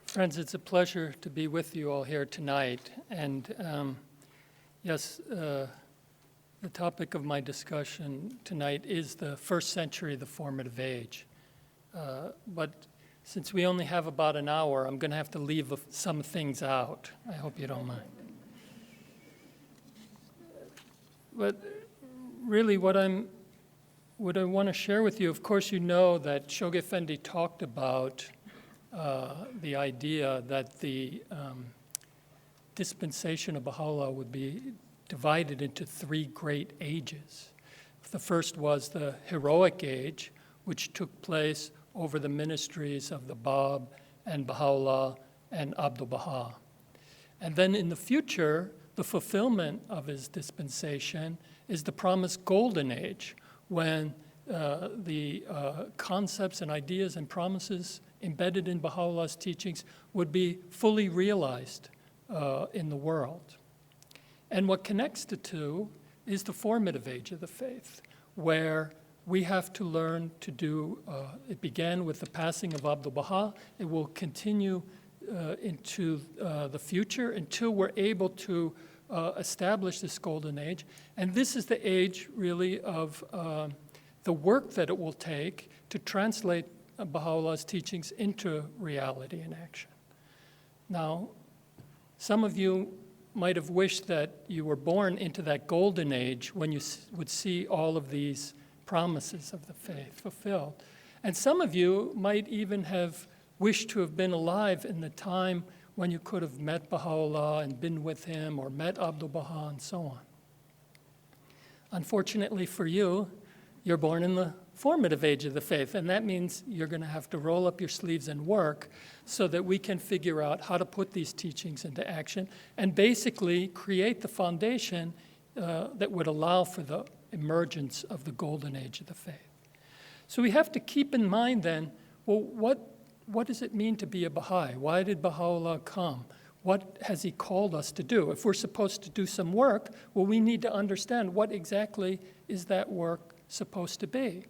Friends, it's a pleasure to be with you all here tonight. And yes, the topic of my discussion tonight is the first century, the formative age. But since we only have about an hour, I'm going to have to leave some things out. I hope you don't mind. But really what I want to share with you, of course you know that Shoghi Effendi talked about the idea that the dispensation of Baha'u'llah would be divided into three great ages. The first was the heroic age, which took place over the ministries of the Bab and Baha'u'llah and Abdul Baha. And then in the future, the fulfillment of his dispensation is the promised golden age, when the concepts and ideas and promises embedded in Baha'u'llah's teachings would be fully realized in the world. And what connects the two is the formative age of the faith, where we have to learn to do, it began with the passing of Abdul Baha, it will continue into the future until we're able to establish this golden age. And this is the age, really, of the work that it will take to translate Baha'u'llah's teachings into reality and action. Now, some of you might have wished that you were born into that golden age when you would see all of these promises of the faith fulfilled. And some of you might even have wished to have been alive in the time when you could have met Baha'u'llah and been with him, or met Abdul Baha and so on. Unfortunately for you, you're born in the formative age of the faith, and that means you're going to have to roll up your sleeves and work so that we can figure out how to put these teachings into action and basically create the foundation that would allow for the emergence of the golden age of the faith. So we have to keep in mind then, well, what does it mean to be a Baha'i? Why did Baha'u'llah come? What has he called us to do? If we're supposed to do some work, well, we need to understand what exactly is that work supposed to be.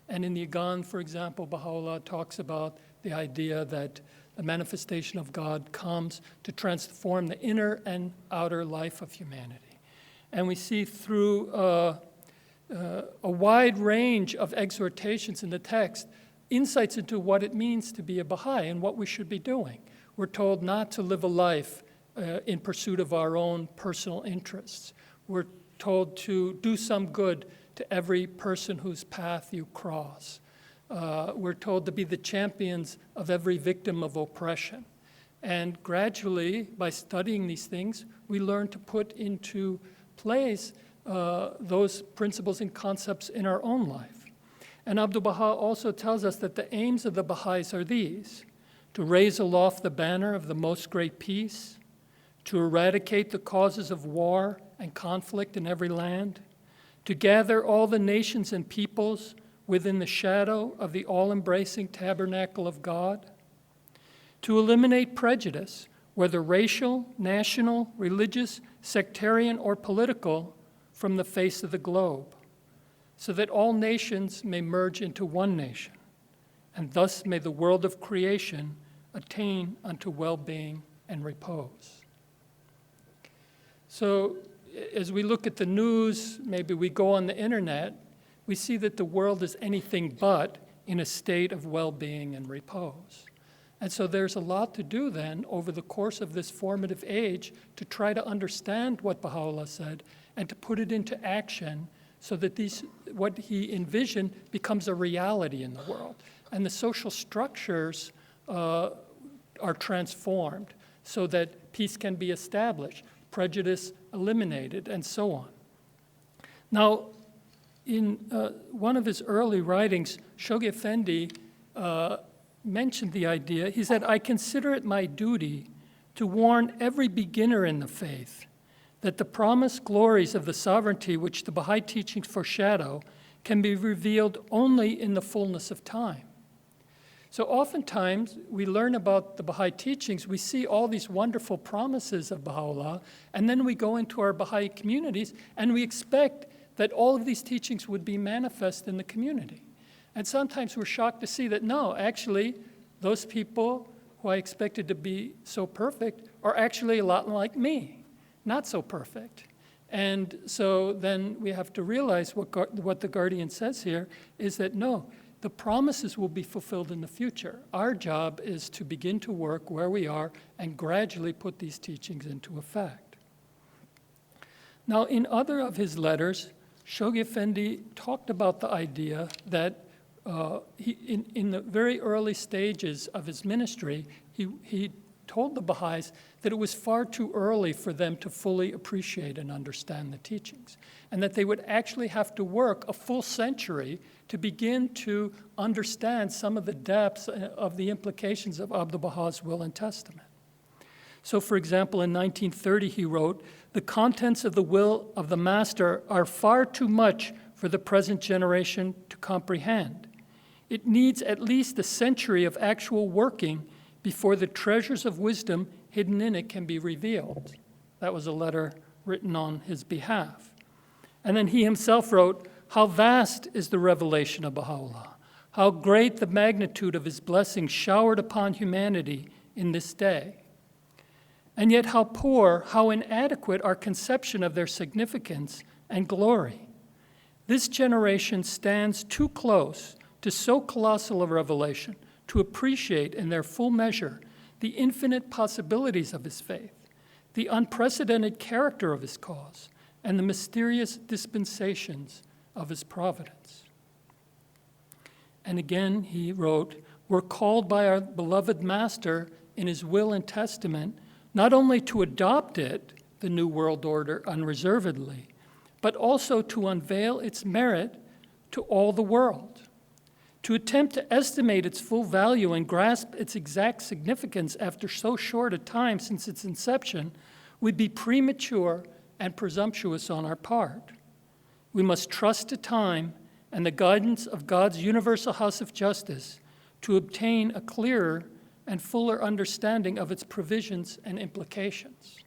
And in the Agan, for example, Baha'u'llah talks about the idea that the manifestation of God comes to transform the inner and outer life of humanity. And we see through a wide range of exhortations in the text, insights into what it means to be a Baha'i and what we should be doing. We're told not to live a life in pursuit of our own personal interests. We're told to do some good to every person whose path you cross. We're told to be the champions of every victim of oppression. And gradually, by studying these things, we learn to put into place those principles and concepts in our own life. And Abdul Baha also tells us that the aims of the Baha'is are these: to raise aloft the banner of the most great peace, to eradicate the causes of war and conflict in every land, to gather all the nations and peoples within the shadow of the all-embracing tabernacle of God, to eliminate prejudice, whether racial, national, religious, sectarian, or political, from the face of the globe, so that all nations may merge into one nation, and thus may the world of creation attain unto well-being and repose. So, as we look at the news, maybe we go on the internet, we see that the world is anything but in a state of well-being and repose. And so there's a lot to do then over the course of this formative age to try to understand what Baha'u'llah said and to put it into action so that what he envisioned becomes a reality in the world. And the social structures are transformed so that peace can be established, prejudice eliminated, and so on. Now, in one of his early writings, Shoghi Effendi mentioned the idea. He said, "I consider it my duty to warn every beginner in the faith that the promised glories of the sovereignty which the Baha'i teachings foreshadow can be revealed only in the fullness of time." So oftentimes, we learn about the Baha'i teachings, we see all these wonderful promises of Baha'u'llah, and then we go into our Baha'i communities, and we expect that all of these teachings would be manifest in the community. And sometimes we're shocked to see that, no, actually, those people who I expected to be so perfect, are actually a lot like me, not so perfect. And so then we have to realize what the Guardian says here is that no, the promises will be fulfilled in the future. Our job is to begin to work where we are and gradually put these teachings into effect. Now, in other of his letters, Shoghi Effendi talked about the idea that in the very early stages of his ministry, he told the Baha'is that it was far too early for them to fully appreciate and understand the teachings, and that they would actually have to work a full century to begin to understand some of the depths of the implications of Abdu'l-Baha's will and testament. So, for example, in 1930 he wrote, "The contents of the will of the Master are far too much for the present generation to comprehend. It needs at least a century of actual working before the treasures of wisdom hidden in it can be revealed." That was a letter written on his behalf. And then he himself wrote, "How vast is the revelation of Baha'u'llah, how great the magnitude of his blessings showered upon humanity in this day. And yet how poor, how inadequate our conception of their significance and glory. This generation stands too close to so colossal a revelation to appreciate in their full measure the infinite possibilities of his faith, the unprecedented character of his cause, and the mysterious dispensations of his providence." And again he wrote, "We're called by our beloved Master in his will and testament not only to adopt it, the New World Order, unreservedly, but also to unveil its merit to all the world. To attempt to estimate its full value and grasp its exact significance after so short a time since its inception would be premature and presumptuous on our part. We must trust to time and the guidance of God's universal house of justice to obtain a clearer and fuller understanding of its provisions and implications."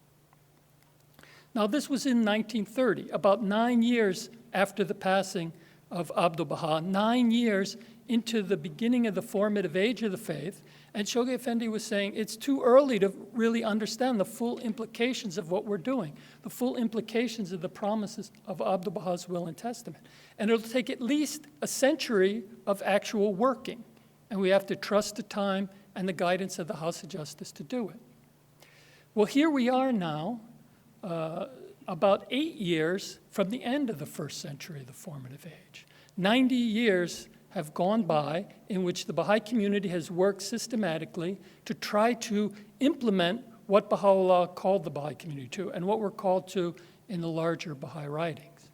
Now, this was in 1930, about 9 years after the passing of Abdu'l-Baha, 9 years into the beginning of the formative age of the faith, and Shoghi Effendi was saying it's too early to really understand the full implications of what we're doing, the full implications of the promises of Abdu'l-Baha's will and testament. And it'll take at least a century of actual working, and we have to trust the time and the guidance of the House of Justice to do it. Well, here we are now, about 8 years from the end of the first century of the formative age. 90 years have gone by in which the Baha'i community has worked systematically to try to implement what Baha'u'llah called the Baha'i community to and what we're called to in the larger Baha'i writings.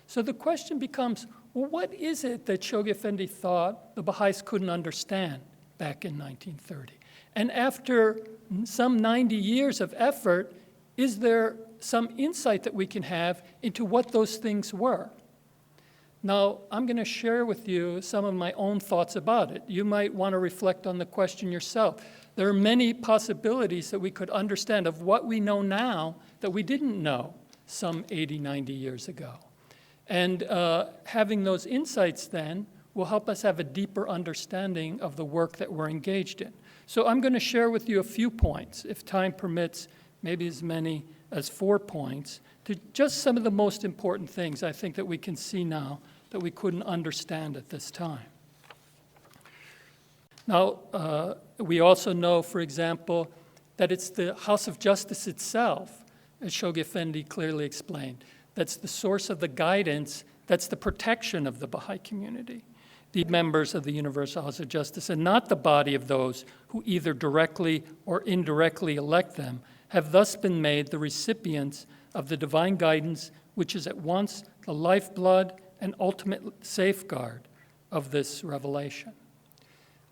So the question becomes, well, what is it that Shoghi Effendi thought the Baha'is couldn't understand back in 1930? And after some 90 years of effort, is there some insight that we can have into what those things were? Now, I'm going to share with you some of my own thoughts about it. You might want to reflect on the question yourself. There are many possibilities that we could understand of what we know now that we didn't know some 80, 90 years ago. And having those insights then will help us have a deeper understanding of the work that we're engaged in. So I'm going to share with you a few points, if time permits, maybe as many as 4 points, to just some of the most important things I think that we can see now that we couldn't understand at this time. Now, we also know, for example, that it's the House of Justice itself, as Shoghi Effendi clearly explained, that's the source of the guidance, that's the protection of the Baha'i community, the members of the Universal House of Justice, and not the body of those who either directly or indirectly elect them, have thus been made the recipients of the divine guidance, which is at once the lifeblood and ultimate safeguard of this revelation.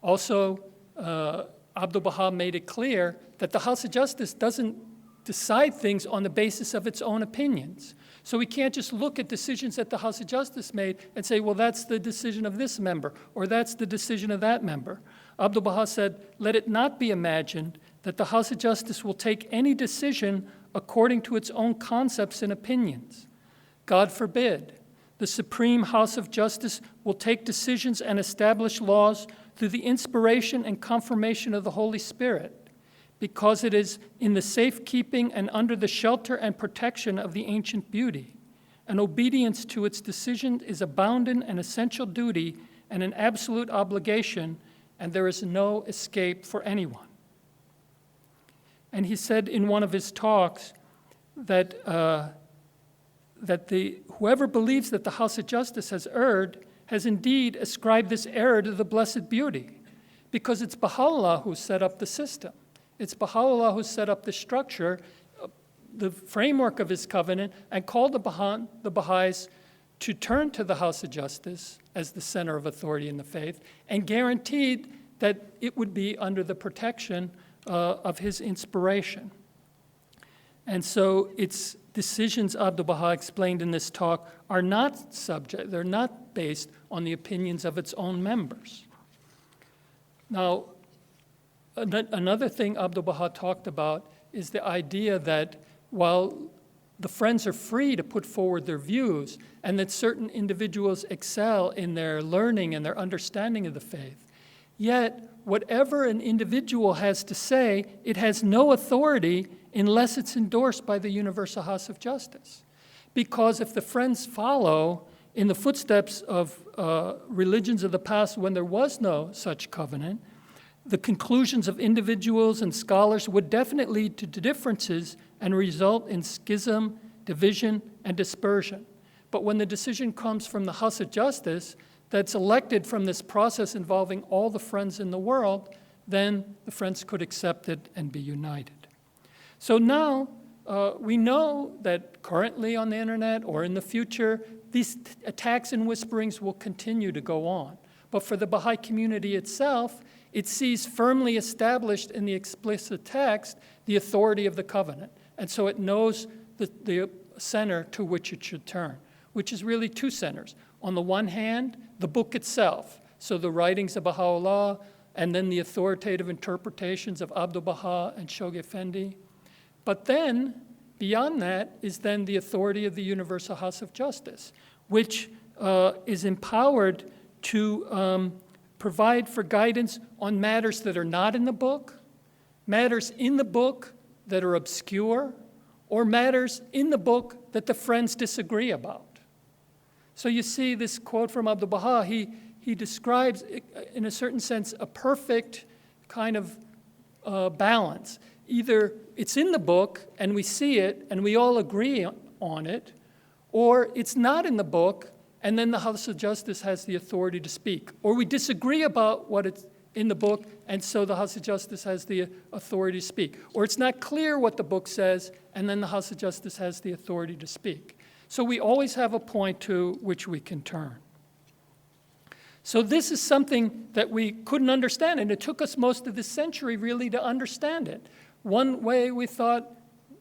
Also, Abdu'l-Baha made it clear that the House of Justice doesn't decide things on the basis of its own opinions. So we can't just look at decisions that the House of Justice made and say, well, that's the decision of this member, or that's the decision of that member. Abdu'l-Baha said, let it not be imagined that the House of Justice will take any decision according to its own concepts and opinions. God forbid. The Supreme House of Justice will take decisions and establish laws through the inspiration and confirmation of the Holy Spirit, because it is in the safekeeping and under the shelter and protection of the ancient beauty. And obedience to its decision is a bounden and essential duty and an absolute obligation, and there is no escape for anyone. And he said in one of his talks that whoever believes that the House of Justice has erred has indeed ascribed this error to the Blessed Beauty, because it's Baha'u'llah who set up the system. It's Baha'u'llah who set up the structure, the framework of his covenant, and called the Baha'is to turn to the House of Justice as the center of authority in the faith, and guaranteed that it would be under the protection of his inspiration. And so its decisions, Abdu'l-Baha explained in this talk, are not subject, they're not based on the opinions of its own members. Now, another thing Abdu'l-Baha talked about is the idea that while the Friends are free to put forward their views, and that certain individuals excel in their learning and their understanding of the faith, yet whatever an individual has to say, it has no authority unless it's endorsed by the Universal House of Justice. Because if the Friends follow in the footsteps of religions of the past when there was no such covenant, the conclusions of individuals and scholars would definitely lead to differences and result in schism, division, and dispersion. But when the decision comes from the House of Justice that's elected from this process involving all the Friends in the world, then the Friends could accept it and be united. So now we know that currently on the internet or in the future, these attacks and whisperings will continue to go on. But for the Baha'i community itself, it sees firmly established in the explicit text the authority of the covenant. And so it knows the center to which it should turn, which is really two centers. On the one hand, the book itself, so the writings of Baha'u'llah, and then the authoritative interpretations of Abdu'l-Baha and Shoghi Effendi. But then, beyond that, is then the authority of the Universal House of Justice, which is empowered to provide for guidance on matters that are not in the book, matters in the book that are obscure, or matters in the book that the Friends disagree about. So you see this quote from Abdu'l-Baha, he describes, in a certain sense, a perfect kind of balance. Either it's in the book and we see it and we all agree on it, or it's not in the book and then the House of Justice has the authority to speak. Or we disagree about what it's in the book, and so the House of Justice has the authority to speak. Or it's not clear what the book says, and then the House of Justice has the authority to speak. So we always have a point to which we can turn. So this is something that we couldn't understand, and it took us most of this century really to understand it. One way we thought,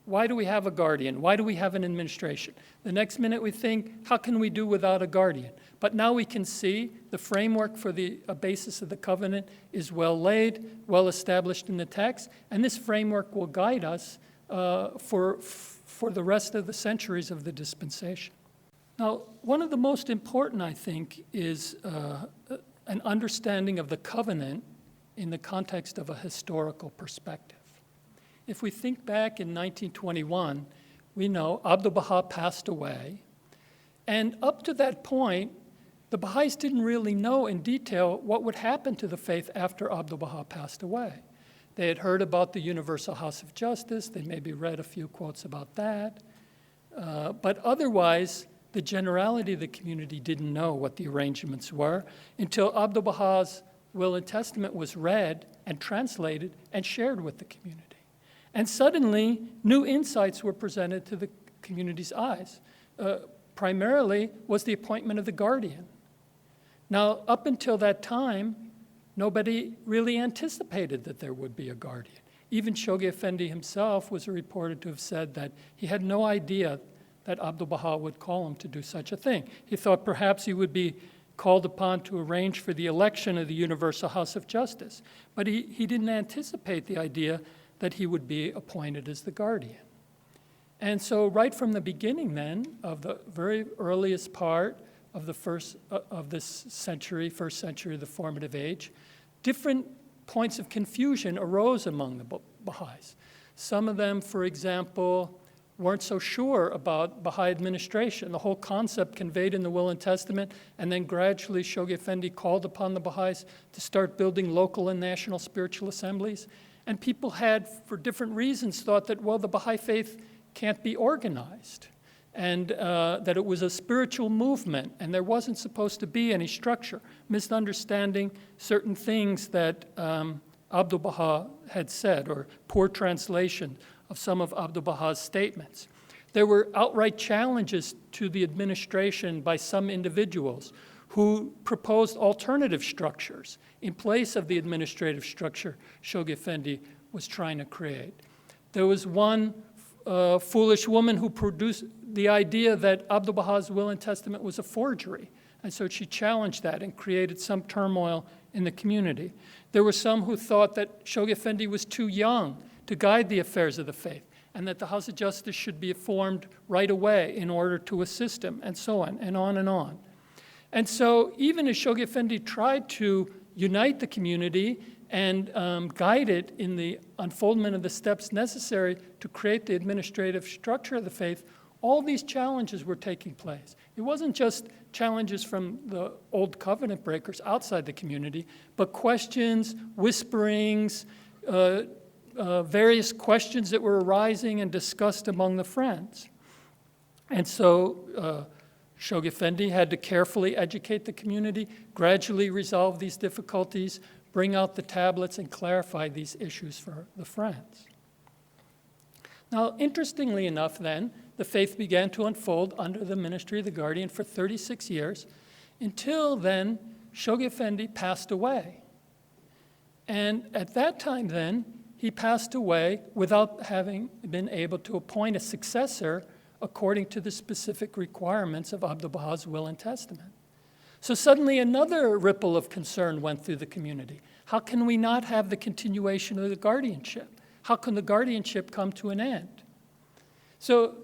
why do we have a guardian? Why do we have an administration? The next minute we think, how can we do without a guardian? But now we can see the framework for the basis of the covenant is well laid, well established in the text, and this framework will guide us for the rest of the centuries of the dispensation. Now, one of the most important, I think, is an understanding of the covenant in the context of a historical perspective. If we think back in 1921, we know Abdu'l-Baha passed away, and up to that point, the Baha'is didn't really know in detail what would happen to the faith after Abdu'l-Baha passed away. They had heard about the Universal House of Justice, they maybe read a few quotes about that, but otherwise, the generality of the community didn't know what the arrangements were until Abdu'l-Baha's will and testament was read and translated and shared with the community. And suddenly, new insights were presented to the community's eyes. Primarily was the appointment of the guardian. Now, up until that time, nobody really anticipated that there would be a guardian. Even Shoghi Effendi himself was reported to have said that he had no idea that Abdu'l-Baha would call him to do such a thing. He thought perhaps he would be called upon to arrange for the election of the Universal House of Justice. But he didn't anticipate the idea that he would be appointed as the guardian. And so right from the beginning then, of the very earliest part of the first century of the formative age, different points of confusion arose among the Baha'is. Some of them, for example, weren't so sure about Baha'i administration, the whole concept conveyed in the Will and Testament, and then gradually Shoghi Effendi called upon the Baha'is to start building local and national spiritual assemblies. And people had, for different reasons, thought that, well, the Baha'i faith can't be organized, and that it was a spiritual movement, and there wasn't supposed to be any structure, misunderstanding certain things that Abdu'l-Baha had said, or poor translation of some of Abdu'l-Baha's statements. There were outright challenges to the administration by some individuals who proposed alternative structures in place of the administrative structure Shoghi Effendi was trying to create. There was one foolish woman who produced the idea that Abdu'l-Baha's Will and Testament was a forgery, and so she challenged that and created some turmoil in the community. There were some who thought that Shoghi Effendi was too young to guide the affairs of the faith, and that the House of Justice should be formed right away in order to assist him, and so on and on and on. And so even as Shoghi Effendi tried to unite the community and guide it in the unfoldment of the steps necessary to create the administrative structure of the faith, all these challenges were taking place. It wasn't just challenges from the old covenant breakers outside the community, but questions, whisperings, various questions that were arising and discussed among the friends. And so Shoghi Effendi had to carefully educate the community, gradually resolve these difficulties, bring out the tablets, and clarify these issues for the friends. Now, interestingly enough then, the faith began to unfold under the ministry of the Guardian for 36 years, until then Shoghi Effendi passed away. And at that time then, he passed away without having been able to appoint a successor according to the specific requirements of Abdu'l-Baha's Will and Testament. So suddenly another ripple of concern went through the community. How can we not have the continuation of the guardianship? How can the guardianship come to an end? So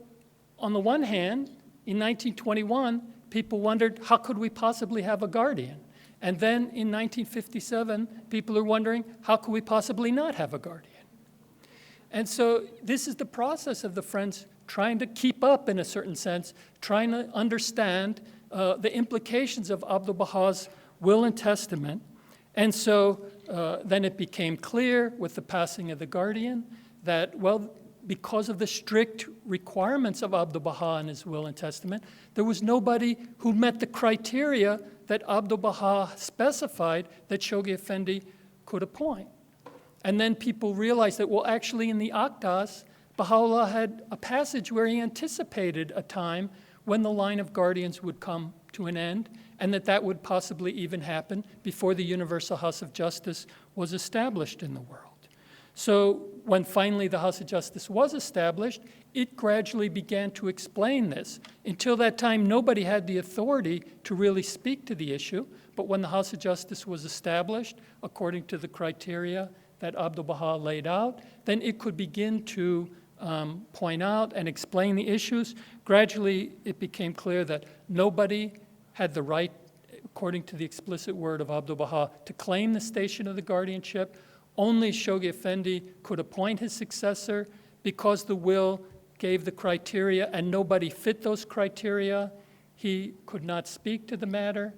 on the one hand, in 1921, people wondered, how could we possibly have a guardian? And then in 1957, people are wondering, how could we possibly not have a guardian? And so this is the process of the Friends trying to keep up, in a certain sense, trying to understand the implications of Abdu'l-Baha's Will and Testament. And so then it became clear with the passing of the Guardian that, well, because of the strict requirements of Abdu'l-Baha and his Will and Testament, there was nobody who met the criteria that Abdu'l-Baha specified that Shoghi Effendi could appoint. And then people realized that, well, actually in the Akdas, Baha'u'llah had a passage where he anticipated a time when the line of guardians would come to an end, and that would possibly even happen before the Universal House of Justice was established in the world. So when finally the House of Justice was established, it gradually began to explain this. Until that time, nobody had the authority to really speak to the issue, but when the House of Justice was established, according to the criteria that Abdu'l-Baha laid out, then it could begin to point out and explain the issues. Gradually, it became clear that nobody had the right, according to the explicit word of Abdu'l-Baha, to claim the station of the guardianship. Only Shoghi Effendi could appoint his successor. Because the will gave the criteria and nobody fit those criteria, he could not speak to the matter,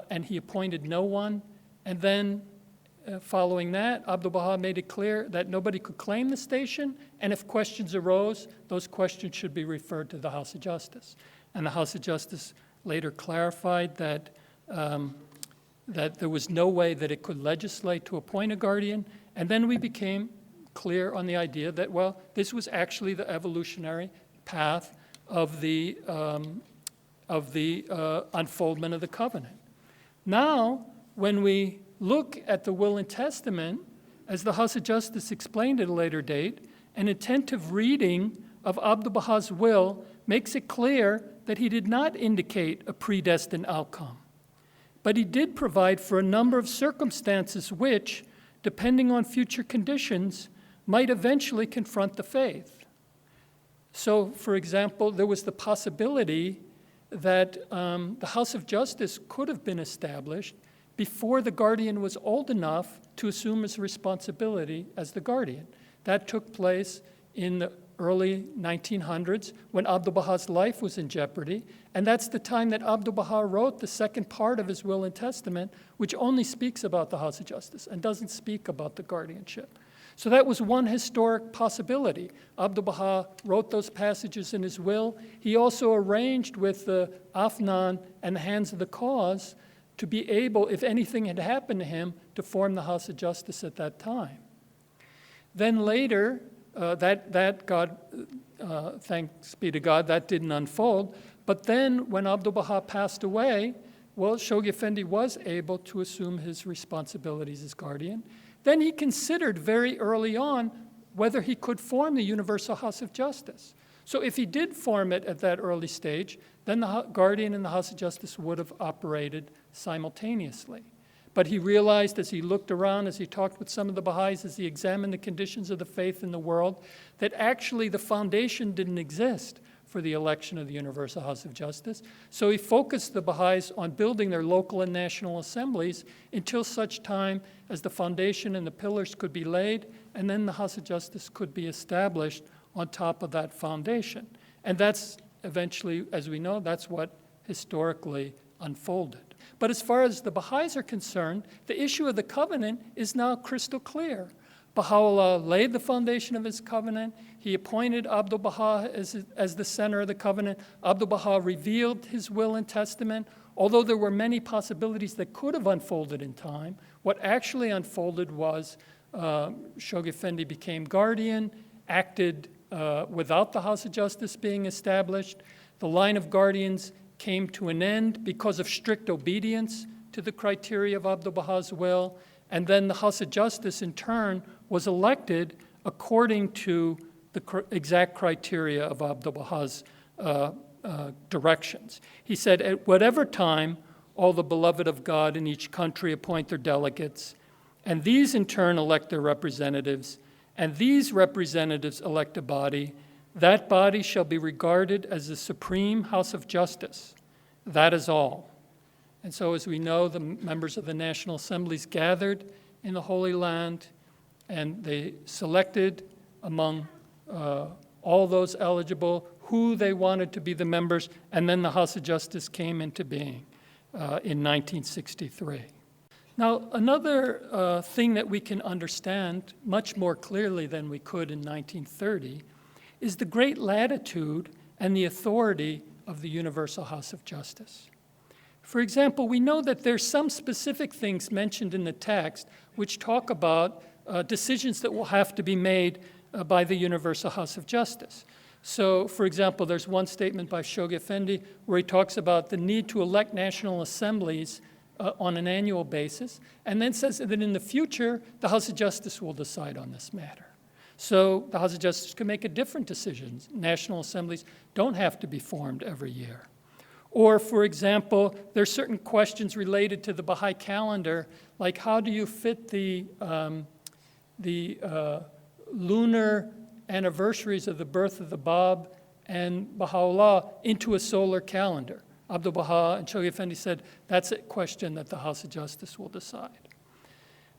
and he appointed no one. And then following that, Abdu'l-Baha made it clear that nobody could claim the station, and if questions arose, those questions should be referred to the House of Justice. And the House of Justice later clarified that that there was no way that it could legislate to appoint a guardian, and then we became clear on the idea that, well, this was actually the evolutionary path of the unfoldment of the covenant. Now, when we look at the Will and Testament, as the House of Justice explained at a later date, an attentive reading of Abdu'l-Baha's will makes it clear that he did not indicate a predestined outcome, but he did provide for a number of circumstances which, depending on future conditions, might eventually confront the faith. So, for example, there was the possibility that the House of Justice could have been established before the guardian was old enough to assume his responsibility as the guardian. That took place in the early 1900s when Abdu'l-Baha's life was in jeopardy, and that's the time that Abdu'l-Baha wrote the second part of his will and testament, which only speaks about the House of Justice and doesn't speak about the guardianship. So that was one historic possibility. Abdu'l-Baha wrote those passages in his will. He also arranged with the Afnan and the Hands of the Cause to be able, if anything had happened to him, to form the House of Justice at that time. Then later, thanks be to God, that didn't unfold. But then when Abdu'l-Baha passed away, well, Shoghi Effendi was able to assume his responsibilities as guardian. Then he considered very early on whether he could form the Universal House of Justice. So if he did form it at that early stage, then the guardian and the House of Justice would have operated simultaneously. But he realized as he looked around, as he talked with some of the Baha'is, as he examined the conditions of the faith in the world, that actually the foundation didn't exist for the election of the Universal House of Justice. So he focused the Baha'is on building their local and national assemblies until such time as the foundation and the pillars could be laid, and then the House of Justice could be established on top of that foundation. And that's eventually, as we know, that's what historically unfolded. But as far as the Baha'is are concerned, the issue of the covenant is now crystal clear. Baha'u'llah laid the foundation of his covenant. He appointed Abdu'l-Baha as the center of the covenant. Abdu'l-Baha revealed his will and testament. Although there were many possibilities that could have unfolded in time, what actually unfolded was Shoghi Effendi became guardian, acted without the House of Justice being established. The line of guardians came to an end because of strict obedience to the criteria of Abdu'l-Baha's will. And then the House of Justice, in turn, was elected according to the exact criteria of Abdu'l-Baha's directions. He said, at whatever time all the beloved of God in each country appoint their delegates, and these in turn elect their representatives, and these representatives elect a body, that body shall be regarded as the supreme House of Justice. That is all. And so as we know, the members of the National Assemblies gathered in the Holy Land, and they selected among all those eligible who they wanted to be the members, and then the House of Justice came into being in 1963. Now, another thing that we can understand much more clearly than we could in 1930 is the great latitude and the authority of the Universal House of Justice. For example, we know that there's some specific things mentioned in the text which talk about decisions that will have to be made by the Universal House of Justice. So, for example, there's one statement by Shoghi Effendi where he talks about the need to elect national assemblies on an annual basis, and then says that in the future, the House of Justice will decide on this matter. So the House of Justice can make a different decision. National assemblies don't have to be formed every year. Or, for example, there are certain questions related to the Baha'i calendar, like how do you fit the lunar anniversaries of the birth of the Bab and Baha'u'llah into a solar calendar? Abdu'l-Baha and Shoghi Effendi said that's a question that the House of Justice will decide.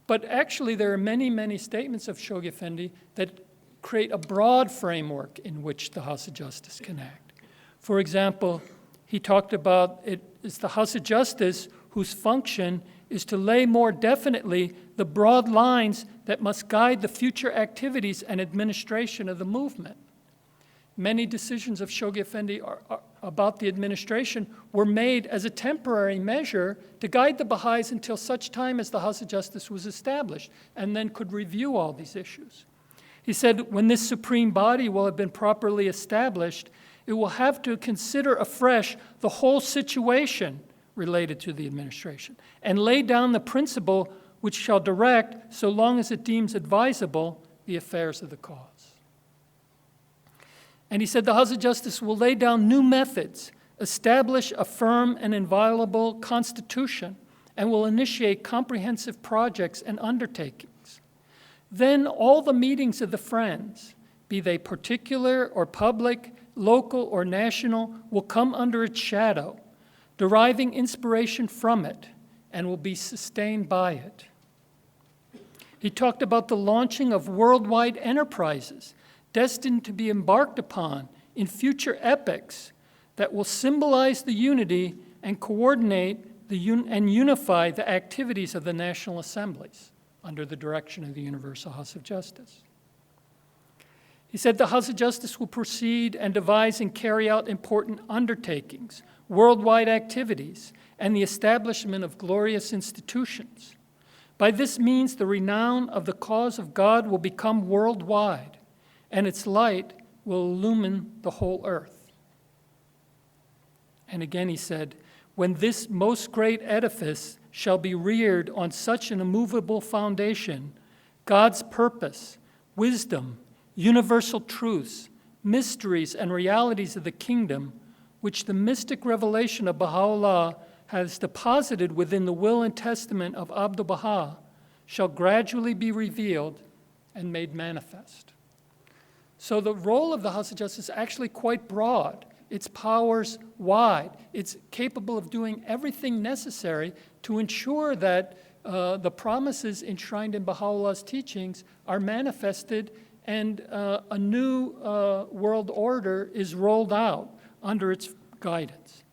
But actually, there are many, many statements of Shoghi Effendi that create a broad framework in which the House of Justice can act. For example, he talked about it's the House of Justice whose function is to lay more definitely the broad lines that must guide the future activities and administration of the movement. Many decisions of Shoghi Effendi about the administration were made as a temporary measure to guide the Baha'is until such time as the House of Justice was established, and then could review all these issues. He said, when this supreme body will have been properly established, it will have to consider afresh the whole situation related to the administration and lay down the principle which shall direct, so long as it deems advisable, the affairs of the cause. And he said the House of Justice will lay down new methods, establish a firm and inviolable constitution, and will initiate comprehensive projects and undertakings. Then all the meetings of the Friends, be they particular or public, local or national, will come under its shadow, deriving inspiration from it, and will be sustained by it. He talked about the launching of worldwide enterprises destined to be embarked upon in future epochs that will symbolize the unity and coordinate and unify the activities of the national assemblies under the direction of the Universal House of Justice. He said the House of Justice will proceed and devise and carry out important undertakings, worldwide activities, and the establishment of glorious institutions. By this means, the renown of the cause of God will become worldwide, and its light will illumine the whole earth. And again he said, when this most great edifice shall be reared on such an immovable foundation, God's purpose, wisdom, universal truths, mysteries, and realities of the kingdom, which the mystic revelation of Baha'u'llah has deposited within the will and testament of Abdu'l-Baha, shall gradually be revealed and made manifest. So the role of the House of Justice is actually quite broad. Its powers wide. It's capable of doing everything necessary to ensure that the promises enshrined in Baha'u'llah's teachings are manifested and a new world order is rolled out under its guidance.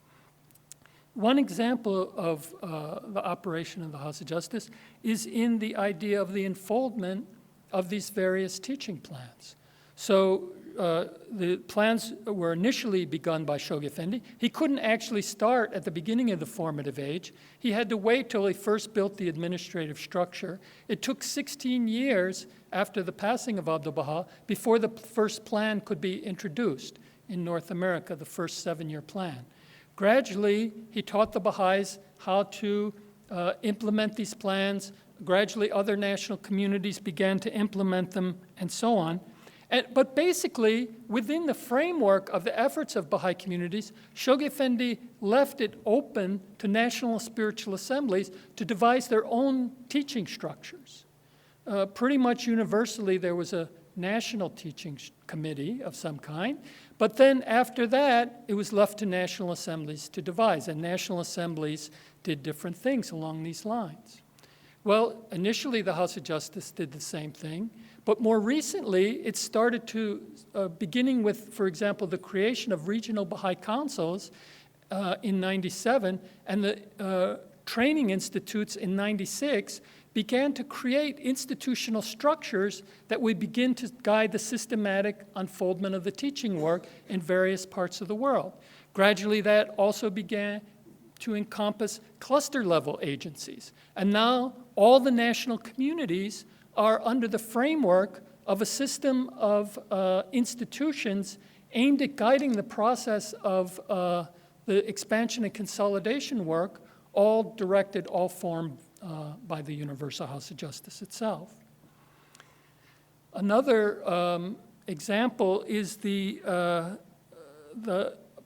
One example of the operation of the House of Justice is in the idea of the unfoldment of these various teaching plans. So the plans were initially begun by Shoghi Effendi. He couldn't actually start at the beginning of the formative age. He had to wait till he first built the administrative structure. It took 16 years after the passing of Abdu'l-Baha before the first plan could be introduced in North America, the first 7-year plan. Gradually, he taught the Baha'is how to implement these plans. Gradually, other national communities began to implement them, and so on. But basically, within the framework of the efforts of Baha'i communities, Shoghi Effendi left it open to national spiritual assemblies to devise their own teaching structures. Pretty much universally, there was a national teaching committee of some kind, but then after that, it was left to national assemblies to devise, and national assemblies did different things along these lines. Well, initially, the House of Justice did the same thing. But more recently, it started to, beginning with, for example, the creation of regional Baha'i councils in 97, and the training institutes in 96, began to create institutional structures that would begin to guide the systematic unfoldment of the teaching work in various parts of the world. Gradually, that also began to encompass cluster-level agencies. And now, all the national communities are under the framework of a system of institutions aimed at guiding the process of the expansion and consolidation work, all directed, all formed by the Universal House of Justice itself. Another example is the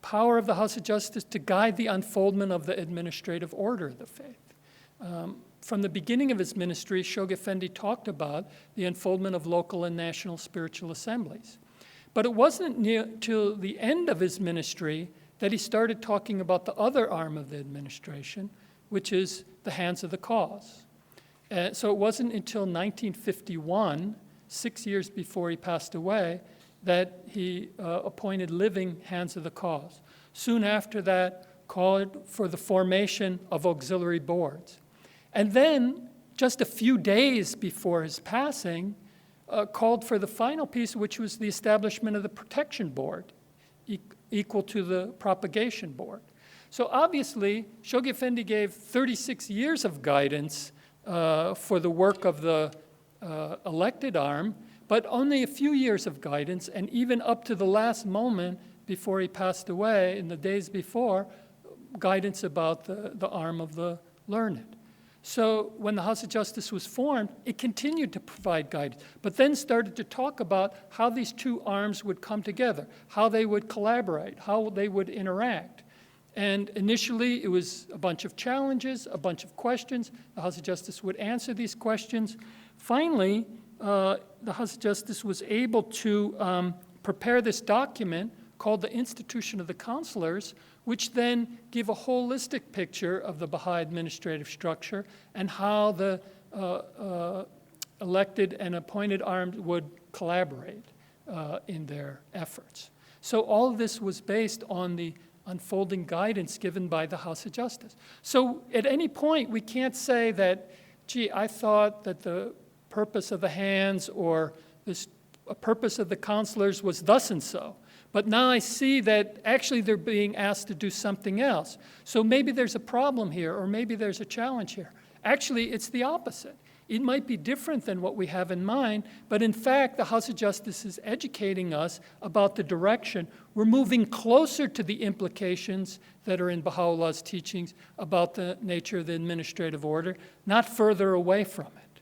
power of the House of Justice to guide the unfoldment of the administrative order of the faith. From the beginning of his ministry, Shoghi Effendi talked about the unfoldment of local and national spiritual assemblies. But it wasn't until the end of his ministry that he started talking about the other arm of the administration, which is the hands of the cause. So it wasn't until 1951, 6 years before he passed away, that he appointed living hands of the cause. Soon after that, called for the formation of auxiliary boards. And then, just a few days before his passing, called for the final piece, which was the establishment of the protection board, equal to the propagation board. So obviously, Shoghi Effendi gave 36 years of guidance for the work of the elected arm, but only a few years of guidance, and even up to the last moment before he passed away, in the days before, guidance about the arm of the learned. So when the House of Justice was formed, it continued to provide guidance, but then started to talk about how these two arms would come together, how they would collaborate, how they would interact. And initially, it was a bunch of challenges, a bunch of questions. The House of Justice would answer these questions. Finally, the House of Justice was able to prepare this document called the Institution of the Counselors, which then give a holistic picture of the Baha'i administrative structure and how the elected and appointed arms would collaborate in their efforts. So all of this was based on the unfolding guidance given by the House of Justice. So at any point, we can't say that, gee, I thought that the purpose of the hands or a purpose of the counselors was thus and so. But now I see that actually they're being asked to do something else. So maybe there's a problem here, or maybe there's a challenge here. Actually, it's the opposite. It might be different than what we have in mind, but in fact, the House of Justice is educating us about the direction. We're moving closer to the implications that are in Baha'u'llah's teachings about the nature of the administrative order, not further away from it.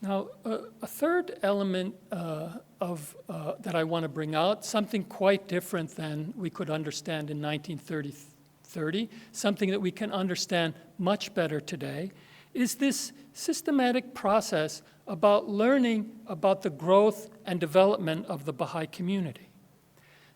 Now, a third element that I want to bring out, something quite different than we could understand in 1930, something that we can understand much better today, is this systematic process about learning about the growth and development of the Baha'i community.